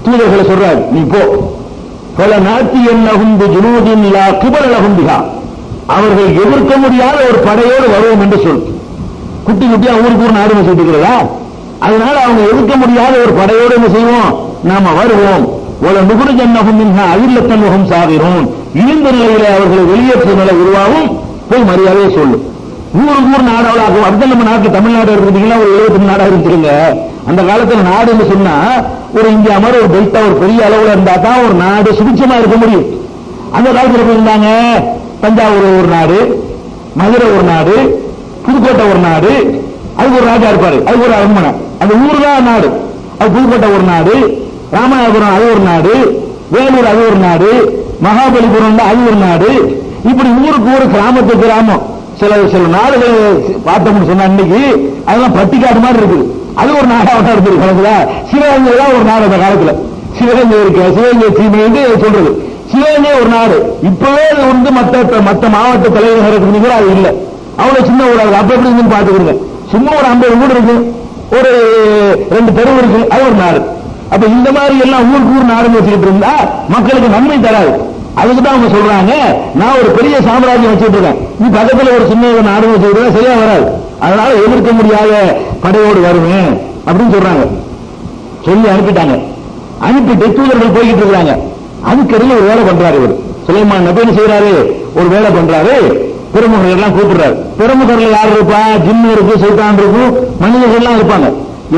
தூதர்களை சொல்றாரு, நீ போ. பல நாட்டி என்னகும் ஜுனூதின் லா கிபலஹும் பிஹா, அவர்கள் எதிர்க்க முடியாத ஒரு படையோடு வருவோம் என்று சொல். குட்டி குட்டியா ஊருக்கு ஊர் நாடு சொல்லிக்கிறதா, அதனால அவங்க எதிர்க்க முடியாத ஒரு படையோடு என்ன செய்வோம், நாம வருவோம். ஒரு நுகுரு ஜன்னகும் மின்ஹா அகில்லத்தன்முகம் சாகிறோம், இழிந்த நிலையில அவர்களை வெளியேற்ற நிலை உருவாகும். போய் மரியாதையை சொல்லு. ஊருக்கு ஊர் நாடாகும். அதுதான் நம்ம நாட்டில் தமிழ்நாடு இருக்கிறீங்களா, ஒரு 70 நாடா இருந்துருங்க. அந்த காலத்துல நாடுன்னு சொன்னா ஒரு இந்தியா மாதிரி ஒரு பெல்ட்டா ஒரு பெரிய அளவுல இருந்தா தான் ஒரு நாடு சுபிட்சமா இருக்க முடியும். அந்த காலத்துல இருந்தாங்க, தஞ்சாவூர் ஒரு நாடு, மதுரை ஒரு நாடு, புதுக்கோட்டை ஒரு நாடு, அதுக்கு ஒரு ராஜா இருப்பாரு, அதுக்கு ஒரு அரண்மனை, அந்த ஊர் தான் நாடு. அது புதுக்கோட்டை ஒரு நாடு, ராமநாதபுரம் அது ஒரு நாடு, வேலூர் அது ஒரு நாடு, மகாபலிபுரம் அது ஒரு நாடு. இப்படி ஊருக்கு ஊரு கிராமத்துக்கு கிராமம் சில நாடுகளை பார்த்தோம்னு சொன்னா இன்னைக்கு அதெல்லாம் பட்டிக்காடு மாதிரி இருக்குது. அது ஒரு நாடாக இருக்குது கணக்குல. சிவகங்கை தான் ஒரு நாடு. அந்த காலத்துல சிவகங்கை இருக்கு, சிவகங்கை சீமை சொல்றது. சிவகங்கை ஒரு நாடு. இப்பவே மற்ற மாவட்ட தலைநகரத்துக்கு அது இல்லை, அவ்வளவு சின்ன ஊராக. அப்ப எப்படி இருந்து பாத்துக்கிறீங்க, சும்மா ஒரு 50 வீடு இருக்கு, ஒரு 2 தெருவு இருக்கு, அது ஒரு நாடு. அப்ப இந்த மாதிரி எல்லாம் ஊருக்கு ஊர் நாடுன்னு வச்சுக்கிட்டு இருந்தா மக்களுக்கு நன்மை தராது. அதுக்குதான் அவங்க சொல்றாங்க, நான் ஒரு பெரிய சாம்ராஜ்யம் வச்சுட்டு இருக்கேன், நீ பக்கத்துல ஒரு சின்ன நாடு வச்சுக்கிட்டு சரியா வராது, அதனால எதிர்க்க முடியாத படையோடு வருவேன் அப்படின்னு சொல்றாங்க. சொல்லி அனுப்பிட்டாங்க. அனுப்பிட்டு தூதர்கள் போய்கிட்டு இருக்கிறாங்க. அதுக்கடையில் ஒரு வேலை பண்றாரு இவர் சுலைமான் நபி. என்ன செய்யறாரு, ஒரு வேலை பண்றாரு. பிரமுகர்கள் எல்லாம் கூப்பிடுறாரு. பிரமுகர்கள் யார் இருப்பா, ஜின்னு இருக்கு, சைத்தான் இருக்கும், மனிதர்கள் எல்லாம் இருப்பாங்க.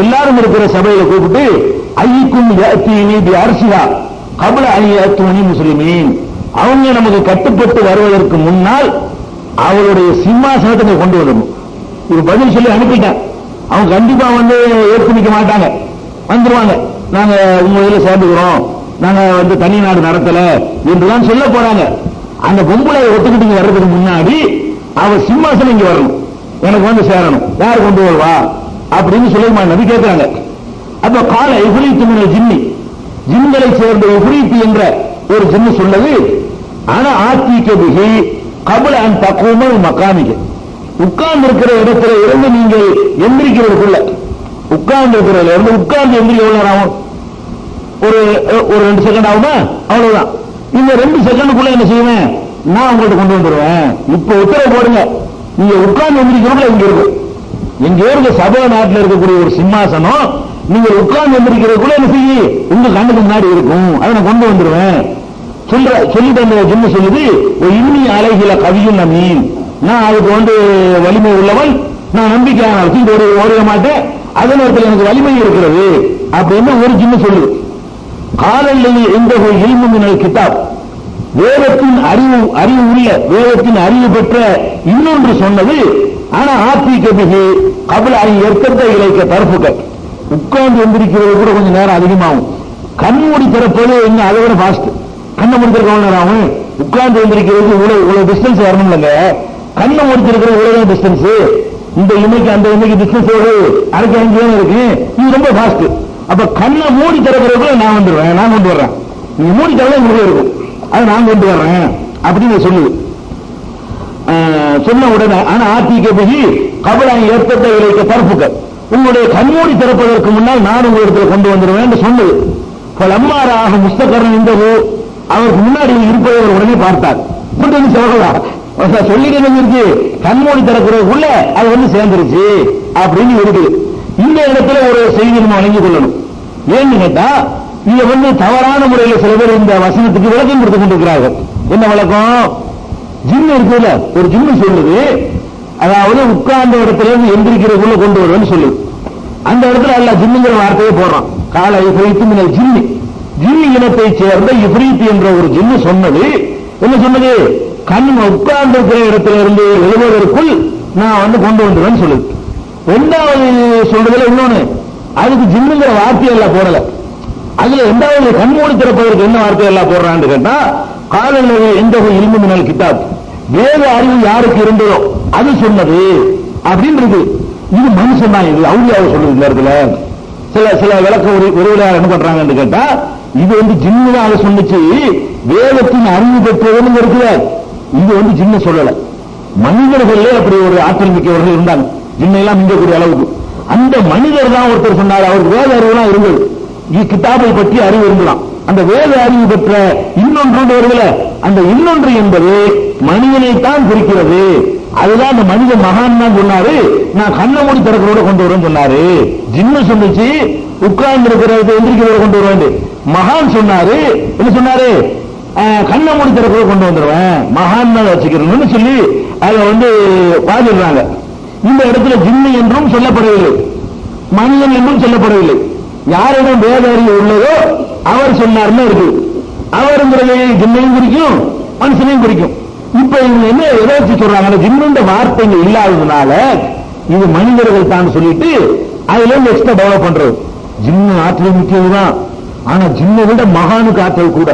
எல்லாரும் இருக்கிற சபையில கூப்பிட்டு ஐக்கும் அரசியா கபல ஐயத்துணி முஸ்லிமீன், அவங்க நமக்கு கட்டுப்பட்டு வருவதற்கு முன்னால் அவருடைய சிம்மாசனத்தை கொண்டு வரணும். இது பதில் சொல்லி அனுப்பிட்டேன். அவங்க கண்டிப்பா ஏற்றுமிக்க மாட்டாங்க, வந்துருவாங்க. நாங்க உங்க இதுல சேர்ந்துக்கிறோம், நாங்க தனி நாடு நடத்தல என்றுதான் சொல்ல போறாங்க. அந்த பொம்பளை ஒத்துக்கிட்டு வர்றதுக்கு முன்னாடி அவர் சிம்மாசனம் இங்க வரணும், எனக்கு சேரணும். யார் கொண்டு வருவா அப்படின்னு சுலைமான் நபி கேட்கிறாங்க. அப்ப கால இஃப்ரீத்து மினல் ஜின்னி, ஜின்களை சேர்ந்த இஃப்ரீத்து என்ற ஒரு ஜின்னு சொல்லது, ஆனா ஆத்திக பிஹி கபல அன் தக்கூமல் மகாமிக, உட்கார்ந்து இருக்கிற இடத்துல இருந்து நீங்கள் எந்திரிக்கிறதுக்குள்ள, உட்கார்ந்து இருக்கிறதுல இருந்து உட்கார்ந்து எந்திரிக்க எவ்வளவு நேரம் ஆகும், ஒரு 2 செகண்ட் ஆகுமா, அவ்வளவுதான். இந்த 2 செகண்டுக்குள்ள என்ன செய்வேன், நான் உங்கள்கிட்ட கொண்டு வந்துடுவேன். இப்ப உத்தரவு போடுங்க, நீங்க உட்கார்ந்து எந்திரிக்கிறதுல இங்க இருக்கு, எங்க இருக்க சபை நாட்டில் இருக்கக்கூடிய ஒரு சிம்மாசனம், நீங்க உட்கார்ந்து எந்திரிக்கிறதுக்குள்ள என்ன செய்ய உங்க கண்ணுக்கு முன்னாடி இருக்கும், அதை நான் கொண்டு வந்துடுவேன் சொல்லிட்டு அந்த ஜின்னு சொல்லுது, இன்னி அலைகில கவியும் நமீன், நான் அதுக்கு வலிமை உள்ளவன், நான் நம்பிக்கையான ஓடிட மாட்டேன், அதனத்தில் எனக்கு வலிமை இருக்கிறது அப்படின்னு ஒரு ஜின்னு சொல்லுது. காலல்லி எந்த இல்மு மினல் கிதாப், வேதத்தின் அறிவு உள்ள வேதத்தின் அறிவு பெற்ற இன்னொன்று சொன்னது, ஆனா ஆத்திக பிகி கபல ஏற்கத்த இலைக்க தரப்புக்க, உட்கார்ந்து எந்திரிக்கிறது கூட கொஞ்சம் நேரம் அதிகமாகும். கண்மூடி திறப்பது என்ன அதை விட ஃபாஸ்ட். கண்ணை முடித்திருக்க நேரம் ஆகும். உட்கார்ந்து எந்திரிக்கிறது இவ்வளவு டிஸ்டன்ஸ் வரணும் இல்லைங்க. கண்ணை முடித்திருக்கிறது இவ்வளவு டிஸ்டன்ஸ். இந்த இமைக்கு அந்த இமைக்கு டிஸ்டன்ஸ் அரைக்கு 5 இருக்கு. இது ரொம்ப ஃபாஸ்ட். அப்ப கண்ணை மூடி திறக்கிறதுக்குள்ள நான் வந்துடுவேன், நான் கொண்டு வர்றேன். நீங்க மூடி திறந்தா உங்களுக்கு இருக்கும், அது நான் கொண்டு வர்றேன் அப்படின்னு சொல்லுது. சொன்ன உடனே ஆனா ஆத்திக்க போய் கபலாய் ஏற்பட்ட இலைக்க தரப்புக்க, உங்களுடைய கண்மூடி திறப்பதற்கு முன்னால் நான் உங்களிடத்தில் கொண்டு வந்துடுவேன் என்று சொன்னது. அம்மாராக முஸ்தகரன் என்பது அவருக்கு முன்னாடி இருப்பதை அவர் உடனே பார்த்தார். சொல்லிட்டு இருக்கு, கண்மூடி திறக்கிறதுக்குள்ள அது வந்து சேர்ந்துருச்சு அப்படின்னு இருக்குது. இந்த இடத்துல ஒரு செய்தி நம்ம வழங்கிக் கொள்ளணும். ஏன்னு கேட்டா, இங்க வந்து தவறான முறையில் சில பேர் இந்த வசனத்துக்கு விளக்கம் கொடுத்துக் கொண்டிருக்கிறார்கள். என்ன விளக்கம்? ஜின்னு இருக்குல்ல, ஒரு ஜின்னு சொல்லுது, அதாவது உட்கார்ந்த இடத்துல இருந்து எந்திரிக்கிறதுக்குள்ள கொண்டு வருவேன்னு சொல்லுது. அந்த இடத்துல அல்ல ஜின்னுங்கிற வார்த்தையை போடுறான். கால இஃப்ரீத்து மினல் ஜின்னி, ஜின்னி இனத்தை சேர்ந்த இஃப்ரீத் என்ற ஒரு ஜின்னு சொன்னது. என்ன சொன்னது? கண் உட்கார்ந்து இருக்கிற இடத்துல இருந்து எழுதுவதற்குள் நான் வந்து கொண்டு வந்துடுவேன்னு சொல்லுது. ரெண்டாவது சொல்றதுல இன்னொன்னு, அதுக்கு ஜின்னுங்கிற வார்த்தையெல்லாம் போடல. அதுல ரெண்டாவது கண்மூடி திறப்பதற்கு என்ன வார்த்தையெல்லாம் போடுறான்னு கேட்டா, காலநிலை எந்த இல்மு மினல் கிதாப், வேத அறிவு யாருக்கு இருந்ததோ அது சொன்னது அப்படின்னு இருக்கு. இது மனுஷன் தான், இது அவுலியாவை சொல்லுது. இந்த இடத்துல சில விளக்க உறவுகள் என்ன பண்றாங்கன்னு கேட்டா, இது வந்து ஜின்னு தான் அதை சொன்னிச்சு, வேதத்தின் அறிவு பெற்றதுன்னு இருக்குல்ல, இது வந்து ஜின்னு சொல்லல. மனிதர்களே அப்படி ஒரு ஆற்றல் மிக்கவர்கள் இருந்தாங்க, ஜின்னையெல்லாம் மிஞ்சக்கூடிய அளவுக்கு. அந்த மனிதர் தான் ஒருத்தர் சொன்னார், அவருக்கு வேத அறிவுலாம் இருந்தது, கிதாபை பற்றி அறிவு இருந்தலாம். அந்த வேத அறிவு பெற்ற இன்னொன்று வருகிற அந்த இன்னொன்று என்பது மனிதனைத்தான் குறிக்கிறது. அதுதான் அந்த மனித மகான் தான் சொன்னாரு, நான் கண்ண மூடி திறக்கிறோட கொண்டு வருவேன் சொன்னாரு. ஜின்னு சொன்னிச்சு உட்கார்ந்து இருக்கிறத எந்திரிக்கிறத கொண்டு வருவேன். மகான் சொன்னாரு, என்ன சொன்னாரு? கண்ண மூடி திறக்கிறத கொண்டு வந்துடுவேன், மகான் தான் வச்சுக்கிறேன்னு சொல்லி அதை வந்து பாதிடுறாங்க. இந்த இடத்துல ஜின்னு என்றும் சொல்லப்படவில்லை, மனிதன் என்றும் சொல்லப்படவில்லை. யாரிடம் வேத அறிவு உள்ளதோ அவர் சொன்னார்னு இருக்கு. அவருங்கிறது ஜின்னையும் குறிக்கும், மனுஷனையும் குறிக்கும். இப்ப இவங்க என்ன எதை வச்சு சொல்றாங்க? ஜின்னுன்ற வார்த்தைங்க இல்லாததுனால இது மனிதர்கள் தான் சொல்லிட்டு அதுல இருந்து எக்ஸ்ட்ரா டெவலப் பண்றது. ஜின்னு ஆற்றல் மிக்கதுதான், ஆனா ஜின்னை விட மகானுக்கு ஆற்றல் கூட.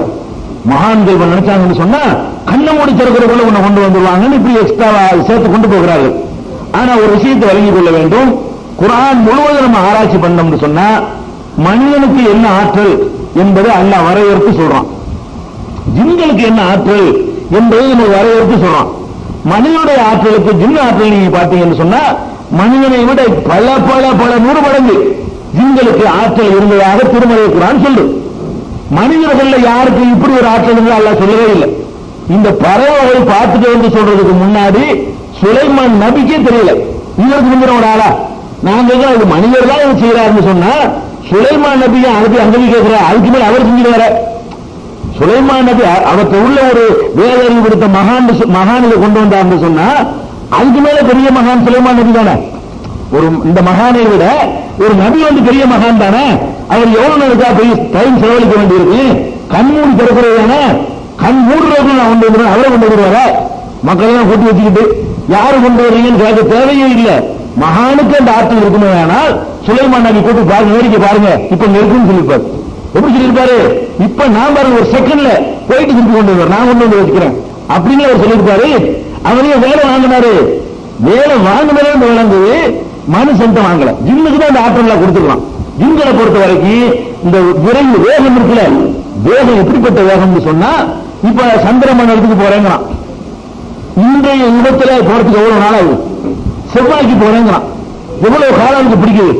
மகான்கள் நினைச்சாங்கன்னு சொன்னா கண்ணை மூடி திறக்கிறதுக்குள்ள உன்னை கொண்டு வந்துருவாங்கன்னு இப்படி எக்ஸ்ட்ரா சேர்த்து கொண்டு போகிறார்கள். ஆனா ஒரு விஷயத்தை வழங்கிக் கொள்ள வேண்டும், குர்ஆன் முழுவதும் நம்ம ஆராய்ச்சி பண்ணோம்னு சொன்னா மனிதனுக்கு என்ன ஆற்றல் என்பதை அல்லாஹ் வரையறுத்து சொல்றான். ஜின்களுக்கு என்ன ஆற்றல் என்பதை நம்ம வரையறுத்து சொல்றான். மனிதனுடைய ஆற்றலுக்கு ஜின் ஆற்றல் நீங்க பார்த்தீங்கன்னு சொன்னா மனிதனை விட பல பல பல 100 மடங்கு ஜின்களுக்கு ஆற்றல் இருந்ததாக திருமறை குர்ஆன் சொல்லு. மனிதர்கள்ல யாருக்கு இப்படி ஒரு ஆற்றல் இருந்தா அல்லாஹ் சொல்லவே இல்லை. இந்த பறவைகளை பார்த்துட்டு வந்து சொல்றதுக்கு முன்னாடி சுலைமான் நபிக்கே தெரியல, இவருக்கு முந்தின ஒரு ஆளா நான் கேட்கிறேன், இது மனிதர் தான் இவர் செய்யறாருன்னு சொன்னா சுலைமான் நபியை அனுப்பி அங்கே கேட்கிற, அதுக்கு மேல அவர் செஞ்சுட்டு வர. சுலைமான் நபி அவருக்கு உள்ள ஒரு வேத அறிவு கொடுத்த மகானில கொண்டு வந்தார்னு சொன்னா அதுக்கு மேல பெரிய மகான் சுலைமான் நபி தானே. ஒரு இந்த மகானை விட ஒரு நபி வந்து பெரிய மகான் தானே. அவர் எவ்வளவு நேரத்தா போய் டைம் செலவழிக்க வேண்டியிருக்கு? கண் மூடி திறக்கிறது தானே, கண் மூடுறதுக்கு நான் கொண்டு வந்துடுறேன், அவரை கொண்டு வருவார. மக்கள் கூட்டி வச்சுக்கிட்டு யாரு கொண்டு வரீங்கன்னு கேட்க தேவையே இல்லை. மகானுக்கு அந்த ஆற்றல் இருக்குமே. ஆனால் சுலைமான் நபி கூட்டி பாருங்க, வேடிக்கை பாருங்க, இப்ப இருக்குன்னு சொல்லியிருப்பாரு. எப்படி சொல்லியிருப்பாரு? இப்ப நான் பாருங்க ஒரு செகண்ட்ல போயிட்டு திருப்பி கொண்டு வருவேன், நான் கொண்டு வந்து வச்சுக்கிறேன் அப்படின்னு அவர் சொல்லியிருப்பாரு. அவரையே வேலை வாங்கினாரு, வேலை வாங்கினதே விளங்குது, மனுஷன் வாங்கல. ஜின்னுக்கு தான் அந்த ஆற்றல் கொடுத்துக்கலாம். ஜின்களை பொறுத்த வரைக்கும் இந்த விரைவு வேகம் இருக்குல்ல, வேகம் எப்படிப்பட்ட வேகம்னு சொன்னா, இப்ப சந்திர மண்டலத்துக்கு போறேங்கிறான், இன்றைய யுகத்துல போறதுக்கு எவ்வளவு நாள் ஆகுது? செவ்வாய்க்கு போறேங்கிறான், எவ்வளவு காலம் பிடிக்குது?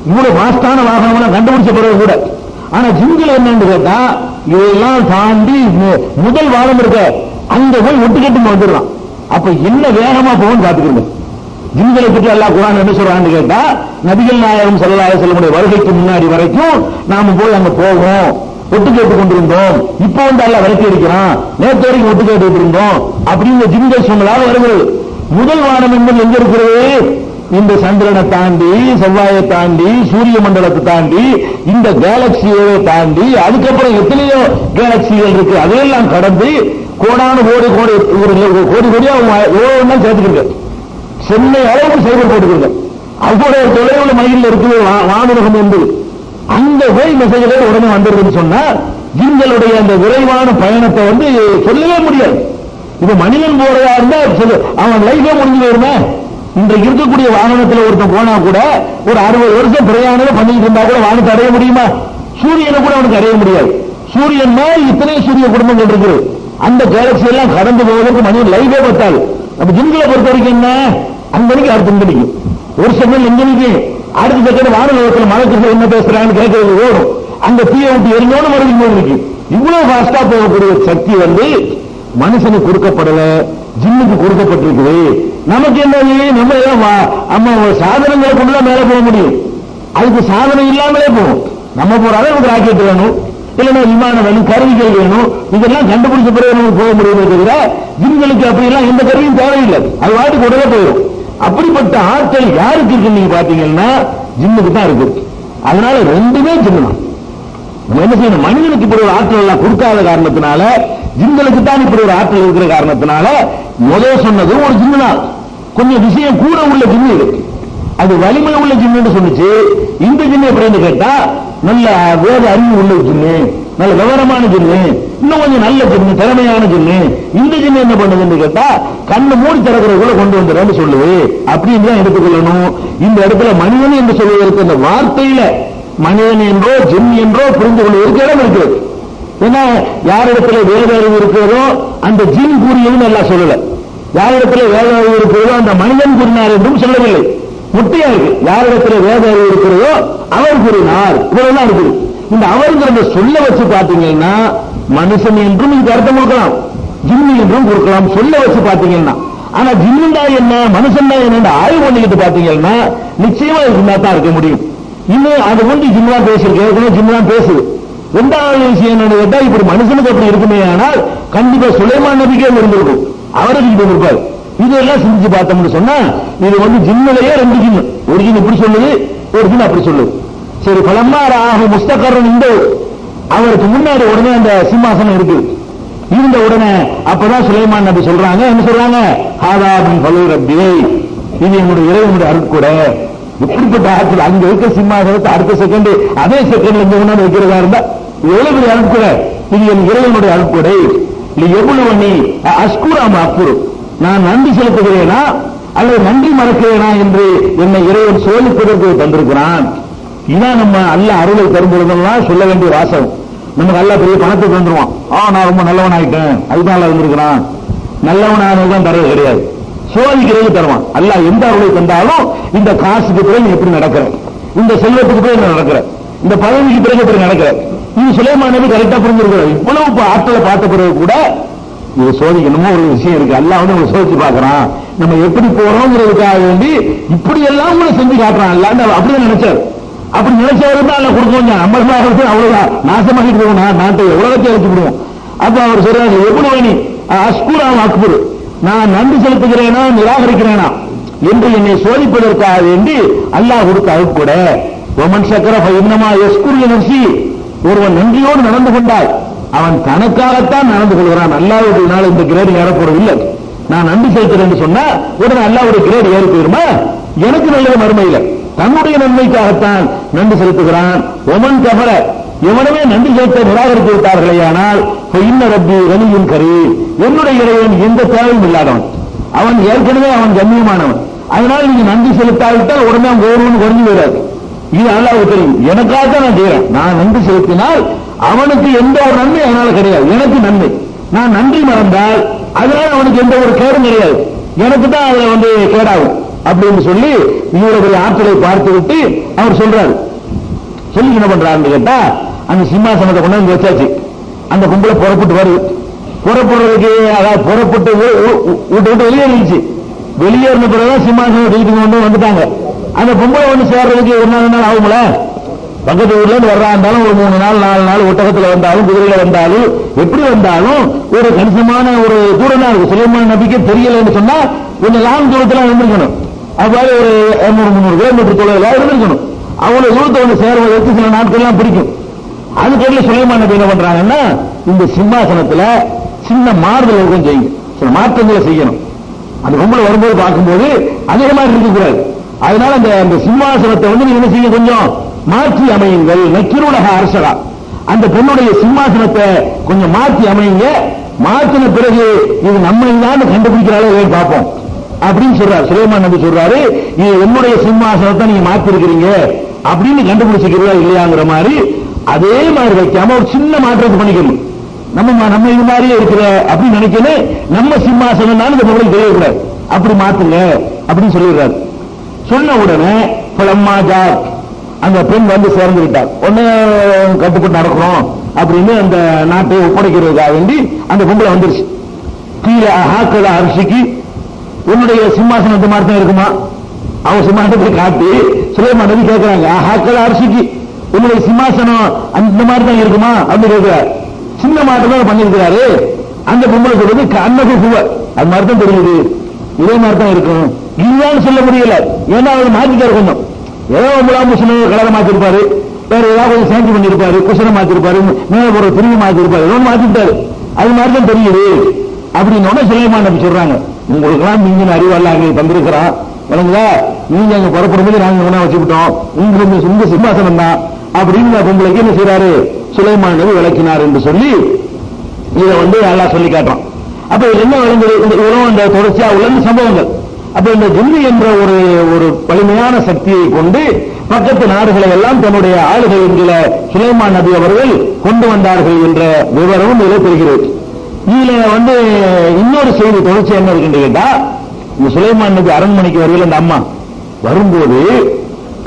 இவ்வளவு பாஸ்டான வாகனம் கண்டுபிடிச்ச பிறகு கூட. ஆனா ஜின்கள் என்னன்னு கேட்டா இதெல்லாம் தாண்டி முதல் வாரம் இருக்க அங்க போய் ஒட்டுக்கட்டு வந்துடுறான். அப்ப என்ன வேகமா போகும் பாத்துக்கிறோம். ஜின்களை பற்றி அல்லாஹ் குர்ஆன் என்ன சொல்றான்னு கேட்டா, நபிகள் நாயகம் ஸல்லல்லாஹு அலைஹி வஸல்லம் வருகைக்கு முன்னாடி வரைக்கும் நாம போய் அங்க போவோம், ஒட்டு கேட்டு கொண்டிருந்தோம். இப்ப வந்து அல்லாஹ் விரட்டி அடிக்கிறான், நேற்று வரைக்கும் ஒட்டு கேட்டு இருந்தோம் அப்படின்னு ஜின்கள் சொன்னதாக வருகிறது. முதல் வானம் என்பது எங்க இருக்கிறது? இந்த சந்திரனை தாண்டி, செவ்வாயை தாண்டி, சூரிய மண்டலத்தை தாண்டி, இந்த கேலக்சியை தாண்டி, அதுக்கப்புறம் எத்தனையோ கேலக்சிகள் இருக்கு, அதையெல்லாம் கடந்து கோடான கோடி கோடி கோடி கோடியா எவ்வளவு சேர்த்துக்கிட்டு சென்னை அளவுக்கு சைபர் போட்டுக்கிறது. அவ்வளவு தொலைவுல மயில இருக்குது வானுலகம் என்பது. அங்க போய் மெசேஜ் உடனே வந்துருதுன்னு சொன்னா ஜின்களுடைய அந்த விரைவான பயணத்தை சொல்லவே முடியாது. இப்ப மனிதன் போறதா இருந்தா அவன் லைஃபே முடிஞ்சு போயிருமே. இன்றைக்கு இருக்கக்கூடிய வாகனத்தில் ஒருத்தன் போனா கூட ஒரு 60 வருஷம் பிரயாணம் பண்ணிட்டு இருந்தா கூட வானத்தை அடைய முடியுமா? சூரியனை கூட அவனுக்கு அடைய முடியாது. சூரியன் மேல் இத்தனை சூரிய குடும்பங்கள் இருக்கு. அந்த கேலக்சி எல்லாம் கடந்து போவதற்கு மனிதன் லைஃபே பத்தாது. அப்ப ஜின்களை பொறுத்த வரைக்கும் என்ன, அங்கனைக்கு அடுத்த இங்கனைக்கு ஒரு செகண்ட் எங்கனைக்கு அடுத்த செகண்ட் வானலோகத்தில் மலைக்கு என்ன பேசுறான்னு கேட்கறது ஓடும். அந்த தீயை விட்டு எரிஞ்சோடு மறுபடியும் இருக்கு. இவ்வளவு ஃபாஸ்டா போகக்கூடிய சக்தி மனுஷனுக்கு கொடுக்கப்படல, ஜின்னுக்கு கொடுக்கப்பட்டிருக்குது. நமக்கு என்ன, நம்ம அம்மா சாதனங்களை கொண்டுதான் மேல போக முடியும். அதுக்கு சாதனை இல்லாமலே போகும். நம்ம போறாலும் நமக்கு ராக்கெட் வேணும், இல்லைன்னா விமானம் வேணும், கருவிகள் வேணும். இதெல்லாம் கண்டுபிடிச்ச பிறகு நமக்கு போக முடியுமே தவிர ஜின்களுக்கு அப்படியெல்லாம் எந்த கருவியும் தேவையில்லை. அது வாட்டுக்கு உடனே போயிடும். அப்படிப்பட்ட ஆட்கள் யாருக்கு இருக்கு நீங்க பாத்தீங்கன்னா ஜின்னுக்கு தான் இருக்கு. அதனால ரெண்டுமே ஜின்னு தான். என்ன செய்யணும், மனிதனுக்கு இப்படி ஒரு ஆற்றல் எல்லாம் கொடுக்காத காரணத்தினால, ஜின்களுக்கு தான் இப்படி ஒரு ஆற்றல் இருக்கிற காரணத்தினால முதல் சொன்னது ஒரு ஜின்னு தான். கொஞ்சம் விஷயம் கூட உள்ள ஜின்னு இருக்கு, அது வலிமை உள்ள ஜின்னு சொன்னிச்சு. இந்த ஜின்னு எப்படின்னு கேட்டா நல்ல வேத அறிவு உள்ள ஜின்னு, நல்ல விவரமான ஜின்னு, இன்னும் கொஞ்சம் நல்ல ஜின்னு, திறமையான ஜின்னு. இந்த ஜின்னு என்ன பண்ணுதுன்னு கேட்டா கண்ணு மூடி திறக்கிறதுக்குள்ள கொண்டு வந்துடுறேன்னு சொல்லுது. அப்படின்னு தான் எடுத்துக்கொள்ளணும். இந்த இடத்துல மனிதன் என்று சொல்வதற்கு அந்த வார்த்தையில மனிதன் என்றோ ஜின் என்றோ புரிந்து கொள்வதற்கு இடம் இருக்கிறது. ஏன்னா யாரிடத்துல வேத அறிவு இருக்கிறதோ அந்த ஜின் கூறியதும் எல்லாம் சொல்லல, யாரிடத்துல வேத அறிவு இருக்கிறதோ அந்த மனிதன் கூறினார் என்றும் சொல்லவில்லை. முட்டியா இருக்கு. யாரிடத்துல வேத அறிவு இருக்கிறதோ அவர் கூறினார், இவ்வளவுதான் இருக்குது. இந்த அவருங்கிற சொல்ல வச்சு பாத்தீங்கன்னா மனுஷன் என்றும் இதுக்கு அர்த்தம் கொடுக்கலாம், ஜின்னு என்றும் கொடுக்கலாம் சொல்ல வச்சு பாத்தீங்கன்னா. ஆனா ஜின்னுண்டா என்ன, மனுஷன் தான் என்ன ஆய்வு பண்ணிக்கிட்டு பாத்தீங்கன்னா நிச்சயமா இதுதான் தான் இருக்க முடியும். இன்னும் அது ஜின்னு தான் பேசிருக்கு, ஜின்னு தான் பேசுது. இரண்டாவது விஷயம் என்னன்னு கேட்டா இப்படி மனுஷனுக்கு அப்படி இருக்குமே, ஆனால் கண்டிப்பா சுலைமான் நபிக்கே இருந்திருக்கும், அவருக்கு இப்படி இருப்பாரு. இதெல்லாம் சிந்திச்சு பார்த்தோம்னு சொன்னா இது ஜின்னுலயே ரெண்டு ஜின்னு, ஒரு ஜின் இப்படி சொல்லுது, ஒரு ஜின் அப்படி சொல்லுது. சரி, பலமாராக முஸ்தகரன் இந்த அவருக்கு முன்னாடி உடனே அந்த சிம்மாசனம் இருக்கு. இருந்த உடனே அப்பதான் சுலைமான் நபி சொல்றாங்க, என்ன சொல்றாங்க, ஹாதாபின் பலு ரப்பியை, இது என்னுடைய இறைவனுடைய அருட்கூட. எப்படிப்பட்ட ஆட்கள் அங்க இருக்க சிம்மாசனத்தை அடுத்த செகண்ட் அதே செகண்ட்ல இங்க கொண்டாந்து வைக்கிறதா இருந்தா எவ்வளவு பெரிய அருட்கூட. இது என் இறைவனுடைய அருட்கூடை. எவ்வளவு நீ அஸ்கூராம அப்புரு, நான் நன்றி செலுத்துகிறேனா அல்லது நன்றி மறக்கிறேனா என்று என்னை இறைவன் சோதிப்பதற்கு தந்திருக்கிறான். இதான் நம்ம அல்ல அருளை தரும்பொழுதெல்லாம் சொல்ல வேண்டிய வாசகம். நமக்கு அல்ல பெரிய பணத்தை தந்துருவான், நான் ரொம்ப நல்லவன் ஆயிட்டேன் அதுதான் இருந்திருக்கிறான். நல்லவனானதான் தரது கிடையாது, சோதிக்கிறது தருவான். அல்ல எந்த அருளை தந்தாலும் இந்த காசுக்கு பிறகு நீ எப்படி நடக்கிற, இந்த செல்வத்துக்கு பிறகு நடக்கிற, இந்த பதவிக்கு பிறகு எப்படி நடக்கிற, இது சுலைமான் நபி கரெக்டா புரிஞ்சிருக்கிறார். இவ்வளவு ஆற்றலை பார்த்த பிறகு கூட இது சோதிக்கணுமோ ஒரு விஷயம் இருக்கு. அல்லாஹ் நம்ம சோதிச்சு பார்க்கறான், நம்ம எப்படி போறோம்ங்கிறதுக்காக வேண்டி இப்படி எல்லாம் செஞ்சு காட்டுறான். அல்ல அப்படியே நினைச்சாரு, அப்படி நினைச்சவரு தான் அல்ல கொடுக்கணும். நம்ம அவ்வளவுதான் நாசமாக்கிட்டு போவோம், நாட்டை உலகத்தை எடுத்து விடுவோம். அப்ப அவர் சொல்றாரு, எப்படி நீ அஸ்கூராம் அக்பர், நான் நன்றி செலுத்துகிறேனா நிராகரிக்கிறேனா என்று என்னை சோதிப்பதற்காக வேண்டி அல்லாஹ் கொடுத்த அருட்கூட. ஒமன் சக்கர இன்னமா எஸ்குரிய நர்சி, ஒருவன் நன்றியோடு நடந்து கொண்டால் அவன் தனக்காகத்தான் நடந்து கொள்கிறான். அல்லாஹ்வுடைய இந்த கிரேடு ஏறப்போறது இல்லை. நான் நன்றி செலுத்துறேன்னு சொன்னா உடனே அல்லாஹ்வுடைய கிரேடு ஏறி போயிருமா? எனக்கு நல்லது மறுமையில் தன்னுடைய நன்மைக்காகத்தான் நன்றி செலுத்துகிறான். ஒமன் கபர, எவனவே நன்றி செலுத்த நிராகரித்து விட்டார்களே ஆனால் இன்ன ரப்பி கனியும் கரீம், என்னுடைய இறைவன் எந்த தேவையும் இல்லாதவன், அவன் ஏற்கனவே அவன் கண்ணியமானவன். அதனால நீங்க நன்றி செலுத்தாவிட்டால் உடனே ஒருவன் குறைஞ்சு விடாது. இது அல்லாஹ்வுக்கு தெரியும். எனக்காக தான் நான் செய்யறேன். நான் நன்றி செலுத்தினால் அவனுக்கு எந்த ஒரு நன்மை அதனால கிடையாது, எனக்கு நன்மை. நான் நன்றி மறந்தால் அதனால அவனுக்கு எந்த ஒரு கேடும் கிடையாது, எனக்கு தான் அதுல கேடாகும் அப்படின்னு சொல்லி இவருடைய ஆற்றலை பார்த்து விட்டு அவர் சொல்றாரு. சொல்லி என்ன பண்றாருன்னு கேட்டா அந்த சிம்மாசனத்தை கொண்டு வந்து வச்சாச்சு. அந்த கும்பலை புறப்பட்டு வருது. புறப்படுறதுக்கு அதாவது புறப்பட்டு விட்டு வெளியேறிச்சு. வெளியேறின பிறகுதான் சிம்மாசனம் வீட்டுக்கு கொண்டு வந்துட்டாங்க. அந்த கும்பலை சேர்றதுக்கு ஒரு நாள் ஆகும்ல. பக்கத்து ஊர்ல இருந்து வர்றா இருந்தாலும் ஒரு 3 நாள் 4 நாள் ஒட்டகத்துல வந்தாலும் குதிரையில வந்தாலும் எப்படி வந்தாலும் ஒரு கணிசமான ஒரு தூரம் தான் இருக்கு. சுலைமான் நபிக்கு தெரியலன்னு சொன்னா கொஞ்சம் லாங் தூரத்துல வந்திருக்கணும். அவ்வாறு ஒரு 200-300 கிலோமீட்டர் தொலைவில் இருந்திருக்கணும். அவ்வளவு தூரத்தை வந்து சேர்வதற்கு சில நாட்கள்லாம் பிடிக்கும். அதுக்கெல்லாம் சுலைமான் நபி என்ன பண்றாங்கன்னா, இந்த சிம்மாசனத்துல சின்ன மாறுதல் இருக்கும் செய்யுங்க, சில மாற்றங்களை செய்யணும். அந்த பொம்பளை வரும்போது பார்க்கும்போது அதே மாதிரி இருக்கக்கூடாது. அதனால அந்த சிம்மாசனத்தை வந்து நீங்க என்ன செய்ய, கொஞ்சம் மாற்றி அமையுங்கள். நக்கிருலக அரசரா, அந்த பெண்ணுடைய சிம்மாசனத்தை கொஞ்சம் மாற்றி அமையுங்க. மாற்றின பிறகு இது நம்ம தான் கண்டுபிடிக்கிறாளோ பார்ப்போம் அப்படின்னு சொல்றாரு. சுலைமான் நபி சொல்றாரு, இது என்னுடைய சிம்மாசனத்தை நீங்க மாத்தி இருக்கிறீங்க அப்படின்னு கண்டுபிடிச்சிக்கிறதா இல்லையாங்கிற மாதிரி அதே மாதிரி வைக்காம ஒரு சின்ன மாற்றத்தை பண்ணிக்கணும். நம்ம இது மாதிரியே இருக்கிற அப்படின்னு நினைக்கணும். நம்ம சிம்மாசனம் தான் இந்த பொருளை தெரியக்கூடாது, அப்படி மாத்துங்க அப்படின்னு சொல்லிடுறாரு. சொன்ன உடனே பலம்மாஜா அந்த பெண் வந்து சேர்ந்து விட்டார். ஒன்னு கட்டுப்பட்டு நடக்கிறோம் அப்படின்னு அந்த நாட்டை ஒப்படைக்கிறதுக்காக வேண்டி அந்த பொம்பளை வந்துருச்சு. கீழே ஹாக்கல அரிசிக்கு உன்னுடைய சிம்மாசனத்தை மாதிரி தான் இருக்குமா? அவங்க சிம்மாசனத்தை காட்டி சுலைமான் நபி கேட்கிறாங்க, ஹாக்கல அரிசிக்கு உன்னுடைய சிம்மாசனம் அந்த மாதிரி தான் இருக்குமா அப்படின்னு கேட்கிறார். சின்ன மாற்றம் தான் பண்ணிருக்கிறாரு. அந்த பொம்பளை சொல்றது அன்னகு புவர், அது மாதிரி தான் தெரியுது, இதே மாதிரி தான் இருக்கும். இதுதான் சொல்ல முடியல, ஏன்னா அவர் மாத்திட்டாரு. கொஞ்சம் ஏதோ முலாமுஸ்ல கலரை மாத்திருப்பாரு, வேற ஏதாவது கொஞ்சம் சேஞ்ச் பண்ணிருப்பாரு, குசனை மாத்திருப்பாரு, மேல போற பிரிவு மாத்திருப்பாரு, ஏதோ மாத்திட்டாரு. அது மாதிரி தான் தெரியுது அப்படின்னு சுலைமான் நபி சொல்றாங்க. உங்களுக்கு எல்லாம் நீங்க அறிவாள அங்கே தந்திருக்கிறான் வழங்குதா, நீங்க அங்க புறப்படும்போது நாங்க உணவு வச்சுக்கிட்டோம், உங்களுக்கு சொந்த சிம்மாசனம் தான் அப்படின்னு பொம்பளைக்கு என்ன செய்யறாரு சுலைமான் நபி விளக்கினார் என்று சொல்லி இதை வந்து அல்லாஹ் சொல்லி காட்டுறான். அப்ப என்ன விளங்குது, இந்த உணவு அந்த தொடர்ச்சியா உள்ள சம்பவங்கள். அப்ப இந்த ஜின்னு என்ற ஒரு வலிமையான சக்தியை கொண்டு பக்கத்து நாடுகளை எல்லாம் தன்னுடைய ஆளுகை என்கிற சுலைமான் நபி அவர்கள் கொண்டு வந்தார்கள் என்ற விவரமும் இதில் தெரிகிறது. இதுல வந்து இன்னொரு செய்தி தொடர்ச்சி என்ன இருக்குன்னு கேட்டா, இந்த சுலைமான் நபி அரண்மனைக்கு வருகிற அந்த அம்மா வரும்போது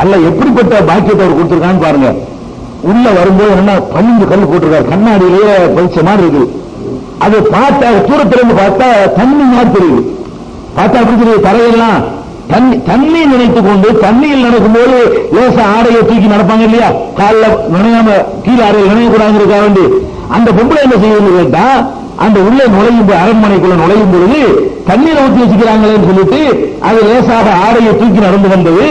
அல்ல எப்படிப்பட்ட பாக்கியத்தை அவர் கொடுத்திருக்கான்னு பாருங்க. உள்ள வரும்போது என்ன பளிங்கு கல் போட்டிருக்காரு, கண்ணாடியிலேயே பளிச்ச மாதிரி இருக்குது. அதை பார்த்தா தூரத்திலிருந்து பார்த்தா தண்ணி மாதிரி தெரியுது. பார்த்தா அப்படி தெரியுது, தரையெல்லாம் தண்ணி நினைத்துக் கொண்டு தண்ணியில் நடக்கும்போது லேசா ஆடையை தூக்கி நடப்பாங்க இல்லையா, காலில் நுழையாம கீழே ஆடையில் நுழையக்கூடாதுக்காக வேண்டி அந்த பொம்பளை என்ன செய்யுது கேட்டா, அந்த உள்ளே நுழையும் அரண்மனைக்குள்ள நுழையும் பொழுது தண்ணீரை ஊற்றி வச்சுக்கிறாங்களேன்னு சொல்லிட்டு அது லேசாக ஆடையை தூக்கி நடந்து வந்தது.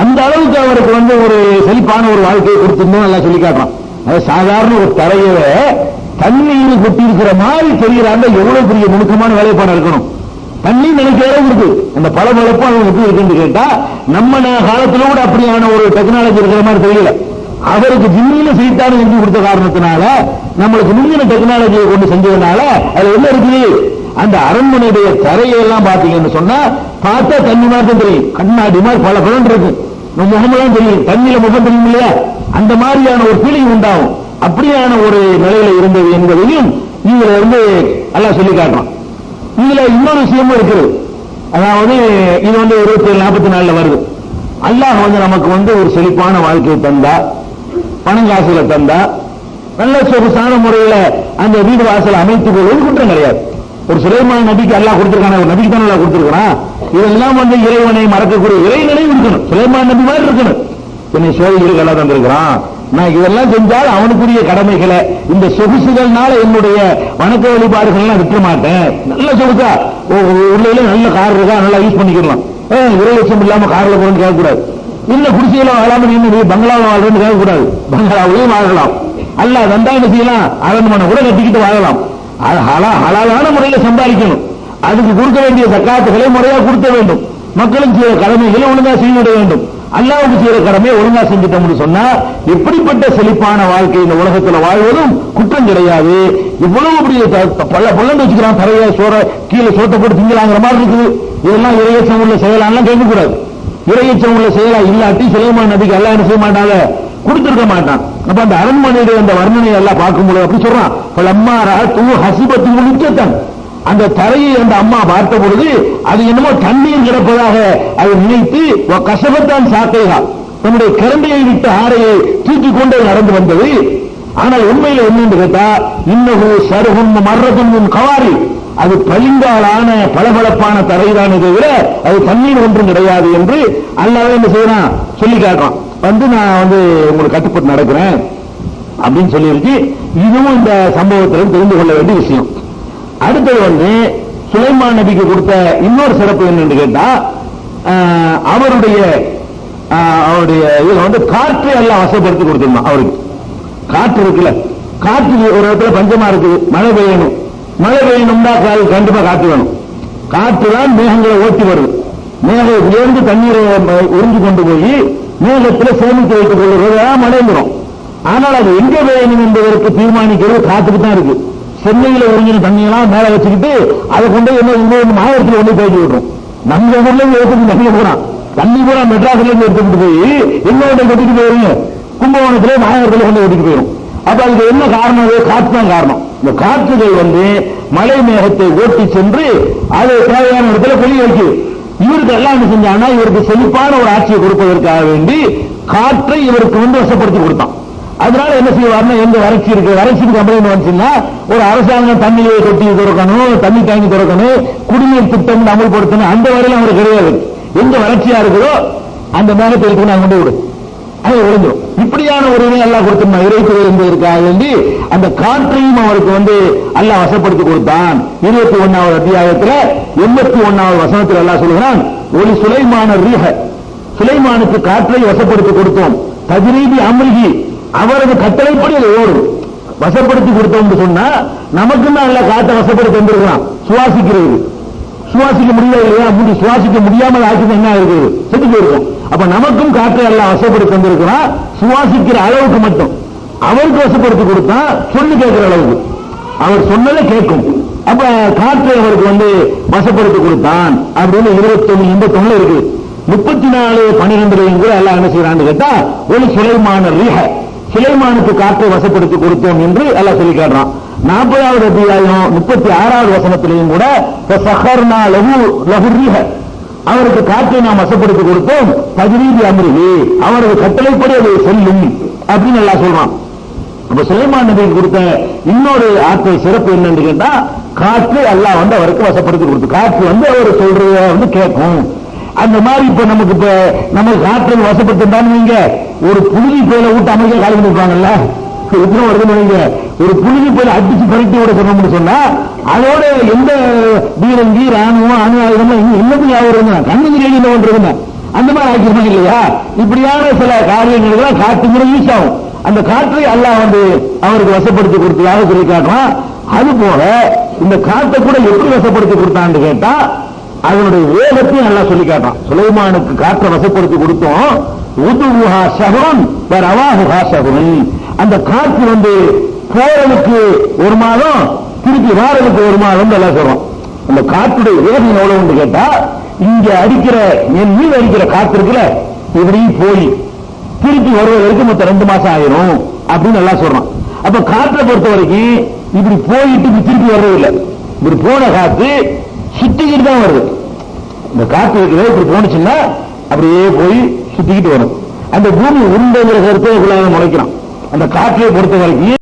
அந்த அளவுக்கு அவருக்கு வந்து ஒரு செழிப்பான ஒரு வாழ்க்கையை கொடுத்திருந்தோம் நல்லா சொல்லி காட்டுறான். அது சாதாரண ஒரு தரையை தண்ணீர் கொட்டி இருக்கிற மாதிரி தெரிகிறாங்க. எவ்வளவு பெரிய நுணுக்கமான வேலைப்பாடு இருக்கணும். தண்ணி நினைக்கிற இருக்கு, அந்த பளபளப்பு அவங்க எப்படி இருக்குன்னு கேட்டா நம்ம காலத்துல கூட அப்படியான ஒரு டெக்னாலஜி இருக்கிற மாதிரி தெரியல. அவருக்கு ஜிம்மியில செய்தான செஞ்சு கொடுத்த காரணத்தினால நம்மளுக்கு முந்தின டெக்னாலஜியை கொண்டு செஞ்சதுனால அது என்ன இருக்குது, அந்த அரண்மனையுடைய தரையெல்லாம் பாத்தீங்கன்னு சொன்னா பார்த்தா தண்ணி மாதிரி தெரியும், கண்ணாடி மாதிரி பல பலன் இருக்கு, முகமெல்லாம் தெரியும், தண்ணியில முகம் தெரியும் இல்லையா, அந்த மாதிரியான ஒரு ஃபீலிங் உண்டாகும். அப்படியான ஒரு நிலையில இருந்தது என்பதையும் இதுல இருந்து எல்லாம் சொல்லி காட்டுறோம். இதுல இன்னொரு விஷயமும் இருக்குது. அதாவது இது வந்து 27-44 வருது. அல்லாஹ் வந்து நமக்கு வந்து ஒரு செழிப்பான வாழ்க்கையை தந்தா, பணம் காசுகளை தந்தா, நல்ல சொகுசான முறையில அந்த வீடு வாசல் அமைத்துக் கொள்வது குற்றம் கிடையாது. ஒரு சுலைமான் நபிக்கு அல்லாஹ் கொடுத்திருக்கான, ஒரு நபிக்கு தான் அல்லாஹ் கொடுத்திருக்கான். இதெல்லாம் வந்து இறைவனை மறக்கக்கூடிய இறைநிலை இருக்கணும், சுலைமான் நபி மாதிரி இருக்கணும். என்னை சோதனைகளுக்கு எல்லாம் தந்திருக்கிறான், நான் இதெல்லாம் செஞ்சால் அவனுக்குரிய கடமைகளை இந்த சொகுசுகள்னால என்னுடைய வணக்க வழிபாடுகள்லாம் விட்டுற மாட்டேன். நல்ல சொகுசா உள்ள நல்ல கார் இருக்கா, நல்லா யூஸ் பண்ணிக்கலாம். 20 லட்சம் இல்லாம கார்ல போறேன்னு கேட்கக்கூடாது. இல்ல குடிசையில வாழாம நீ பங்களாவில் வாழ்றேன்னு கேட்கக்கூடாது. பங்களாவிலையும் வாழலாம், அல்ல வந்தா என்ன செய்யலாம், அரண்மனை கூட கட்டிக்கிட்டு வாழலாம். ஹலாலான முறையில சம்பாதிக்கணும். அதுக்கு கொடுக்க வேண்டிய சக்காத்துகளை முறையா கொடுக்க வேண்டும். மக்களுக்கு செய்யற கடமைகளை ஒழுங்கா செய்ய வேண்டும். அல்லாஹ்வுக்கு செய்யற கடமையை ஒழுங்கா செஞ்சுட்டோம்னு சொன்னா எப்படிப்பட்ட செழிப்பான வாழ்க்கை இந்த உலகத்துல வாழ்வதும் குற்றம் கிடையாது. இவ்வளவு அப்படி பல பொல்லண்டு வச்சுக்கிறான், தரைய சோற கீழே சோத்தை போட்டு திங்கலாங்கிற மாதிரி இருக்குது. இதெல்லாம் இறையச்சம் உள்ள செயலாம் கேட்கக்கூடாது. இறையச்சம் உள்ள செயலா இல்லாட்டி சுலைமான் நபிக்கு அல்லாஹ் என்ன செய்ய மாட்டாங்க, கொடுத்திருக்க மாட்டான். அப்ப அந்த அரண்மனையுடைய அந்த வர்ணனை எல்லாம் பார்க்கும்போது அப்படி சொல்றான், அம்மாரா தூ ஹசிபத்து முழுக்கத்தான், அந்த தரையை அந்த அம்மா பார்த்த பொழுது அது என்னமோ தண்ணீர் கிடப்பதாக அதை நினைத்து கசபத்தான் சாக்கைகா தன்னுடைய கரண்டையை விட்டு ஆடையை தூக்கி கொண்டு நடந்து வந்தது. ஆனால் உண்மையில என்னன்னு கேட்டா, இன்னகு சருகும் மர்றதும் கவாரி, அது பளிங்காலான பளபளப்பான தரைதானே தவிர அது தண்ணீர் ஒன்றும் கிடையாது என்று அல்லாஹ் என்ன செய்யறான் சொல்லி காட்டுறான். வந்து நான் வந்து உங்களுக்கு கட்டுப்பட்டு நடக்கிறேன் அப்படின்னு சொல்லியிருக்கு. இதுவும் இந்த சம்பவத்திலும் தெரிந்து கொள்ள வேண்டிய விஷயம். அடுத்தது வந்து சுலைமான் நபிக்கு கொடுத்த இன்னொரு சிறப்பு என்னன்னு கேட்டா, அவருடைய இதுல வந்து காற்றை எல்லாம் வசப்படுத்தி கொடுத்துருந்தான் அவருக்கு. காற்று இருக்குல்ல, காற்று ஒரு இடத்துல பஞ்சமா இருக்குது, மழை பெய்யணும். மழை பெய்யணும்னா கண்டிப்பா காற்று வேணும். காற்று தான் மேகங்களை ஓட்டி வருது. மேகம் உயர்ந்து தண்ணீரை உறிஞ்சு கொண்டு போய் மேகத்தில் சேமித்து வைத்துக் கொள்வதுதான் மழை வரும். ஆனால் அது எங்க பெய்யணும் என்பதற்கு தீர்மானிக்கிறது காத்துக்கு தான் இருக்கு. சென்னையில உறிஞ்சின தண்ணியெல்லாம் மேல வச்சுக்கிட்டு அதை கொண்டு என்ன மாவட்டத்தில் கொண்டு போய் விடுறோம். நம்ம ஊர்ல எடுத்துட்டு தண்ணி போறான், தண்ணி பூரா மெட்ராஸ்ல இருந்து எடுத்துக்கிட்டு போய் எங்களோட கொட்டிட்டு போயிருங்க, கும்பகோணத்திலே மாவட்டத்தில் கொண்டு ஓட்டிட்டு போயிடும். அப்ப அதுக்கு என்ன காரணம்? காற்று தான் காரணம். இந்த காற்றுகள் வந்து மழை மேகத்தை ஓட்டி சென்று அதை தேவையான இடத்துல கொள்ளி வைக்குது. இவருக்கு எல்லாம் என்ன செஞ்சாங்கன்னா, இவருக்கு செழிப்பான ஒரு ஆட்சியை கொடுப்பதற்காக வேண்டி காற்றை இவருக்கு வந்து வசப்படுத்தி கொடுத்தான். அதனால என்ன செய்வார்னா, எங்க வறட்சி இருக்கு, வறட்சிக்கு கம்ப்ளைண்ட் வந்துச்சுன்னா ஒரு அரசாங்கம் தண்ணியை தொட்டி திறக்கணும், தண்ணி டேங்கி திறக்கணும், குடிநீர் திட்டம் அமல்படுத்தணும், அந்த வரையிலும் அவருக்கு கிடையாது. எங்க வறட்சியா இருக்குதோ அந்த மேகத்தை இருக்கு நான் கொண்டு விடு, அது ஒழிஞ்சிடும். இப்படியான ஒரு எல்லாம் கொடுத்துருந்தான் இறைத்துறை என்பதற்காக வேண்டி அந்த காற்றையும் அவருக்கு வந்து அல்லாஹ் வசப்படுத்தி கொடுத்தான். 21வது அத்தியாயத்தில் 81வது வசனத்தில் அல்லாஹ் சொல்கிறான், ஒலி சுலைமான ரீஹ, சுலைமானுக்கு காற்றை வசப்படுத்தி கொடுத்தோம். தஜ்ரீபி அம்ரிஹி, அவரது கட்டளைப்படி அதை ஓடும். வசப்படுத்தி கொடுத்தோம் சொன்னா நமக்கு தான் அல்ல காற்றை வசப்படுத்தி வந்திருக்கிறான். சுவாசிக்கிறது, சுவாசிக்க முடியல இல்லையா, சுவாசிக்க முடியாமல் ஆட்சி என்ன இருக்குது, செத்து போயிருக்கும். அப்ப நமக்கும் காற்றை எல்லாம் வசப்படுத்தி வந்திருக்கிறான். சுவாசிக்கிற அளவுக்கு மட்டும் அவருக்கு வசப்படுத்தி கொடுத்தா சொல்லி கேட்கிற அளவுக்கு, அவர் சொன்னதை கேட்கும். அப்ப காற்றை அவருக்கு வந்து வசப்படுத்தி கொடுத்தான் அப்படின்னு 21 இருக்கு. 34:12 கூட எல்லாம் என்ன செய்யறான்னு கேட்டா, ஒலி சுலைமான ரீஹ, சுலைமானுக்கு காற்றை வசப்படுத்தி கொடுத்தோம் என்று எல்லாம் சொல்லி காட்டுறான். 40வது அத்தியாயம் 36வது வசனத்திலையும் கூட சஹர்னா லஹு ரீஹ, அவருக்கு காற்றை நாம் வசப்படுத்தி கொடுத்தோம். தஜ்ரீபி அம்ரிஹி, அவரது கட்டளைப்படி அதை செல்லும் அப்படின்னு எல்லாம் சொல்றான். அப்ப சுலைமான் நபிக்கு கொடுத்த இன்னொரு ஆற்றல் சிறப்பு என்னன்னு கேட்டா, காற்று அல்லாஹ் வந்து அவருக்கு வசப்படுத்தி கொடுத்து, காற்று வந்து அவர் சொல்றத வந்து கேட்கும். அந்த மாதிரி இப்ப நமக்கு காற்றை வசப்படுத்திருந்தான்னு நீங்க ஒரு புழுதி போயில விட்டு அமைக்க காலி பண்ணிருப்பாங்கல்ல, ஒரு புழுதி போயில அடிச்சு பரட்டி விட சொன்னோம்னு சொன்னா அதோட எந்த பீரங்கி ராணுவம் அணு ஆயுதம் எல்லாத்தையும் யாரும் கண்ணு ரேடியில் ஒன்றுங்க அந்த மாதிரி ஆக்கிருப்பாங்க இல்லையா. இப்படியான சில காரியங்கள் காற்று யூஸ் ஆகும். அந்த காற்றை அல்லாஹ் வந்து அவருக்கு வசப்படுத்தி கொடுத்ததாக சொல்லி காட்டுறான். அது போல இந்த காற்றை கூட எப்படி வசப்படுத்தி கொடுத்தான்னு கேட்டா, அதனுடைய வேகத்தையும் நல்லா சொல்லி காட்டான். சுலைமானுக்கு காற்றை வசப்படுத்தி கொடுத்தோம். உதுஹா ஷஹ்ருன் வ ரவாஹுஹா ஷஹ்ருன், அந்த காற்று வந்து போறதுக்கு ஒரு மாதம், திருப்பி வாரதுக்கு ஒரு மாதம் எல்லாம் சொல்றோம். அந்த காற்றுடைய வேகம் எவ்வளவு கேட்டா, இங்க அடிக்கிற என் மீது அடிக்கிற காற்று இருக்குல்ல, இப்படி போய் திருப்பி வருவதற்கு மொத்தம் 2 மாசம் ஆயிரும் அப்படின்னு எல்லாம் சொல்றான். அப்ப காற்றை பொறுத்த வரைக்கும் இப்படி போயிட்டு திருப்பி வர்றதில்லை. இப்படி போன காற்று சுத்திக்கிட்டு தான் வருது. இந்த காற்று இருக்கிறது இப்படி போனுச்சுன்னா அப்படியே போய் சுத்திக்கிட்டு வரும். அந்த பூமி உருண்டைங்கிற கருத்தை முளைக்கிறான். அந்த காற்றை பொறுத்த வரைக்கும்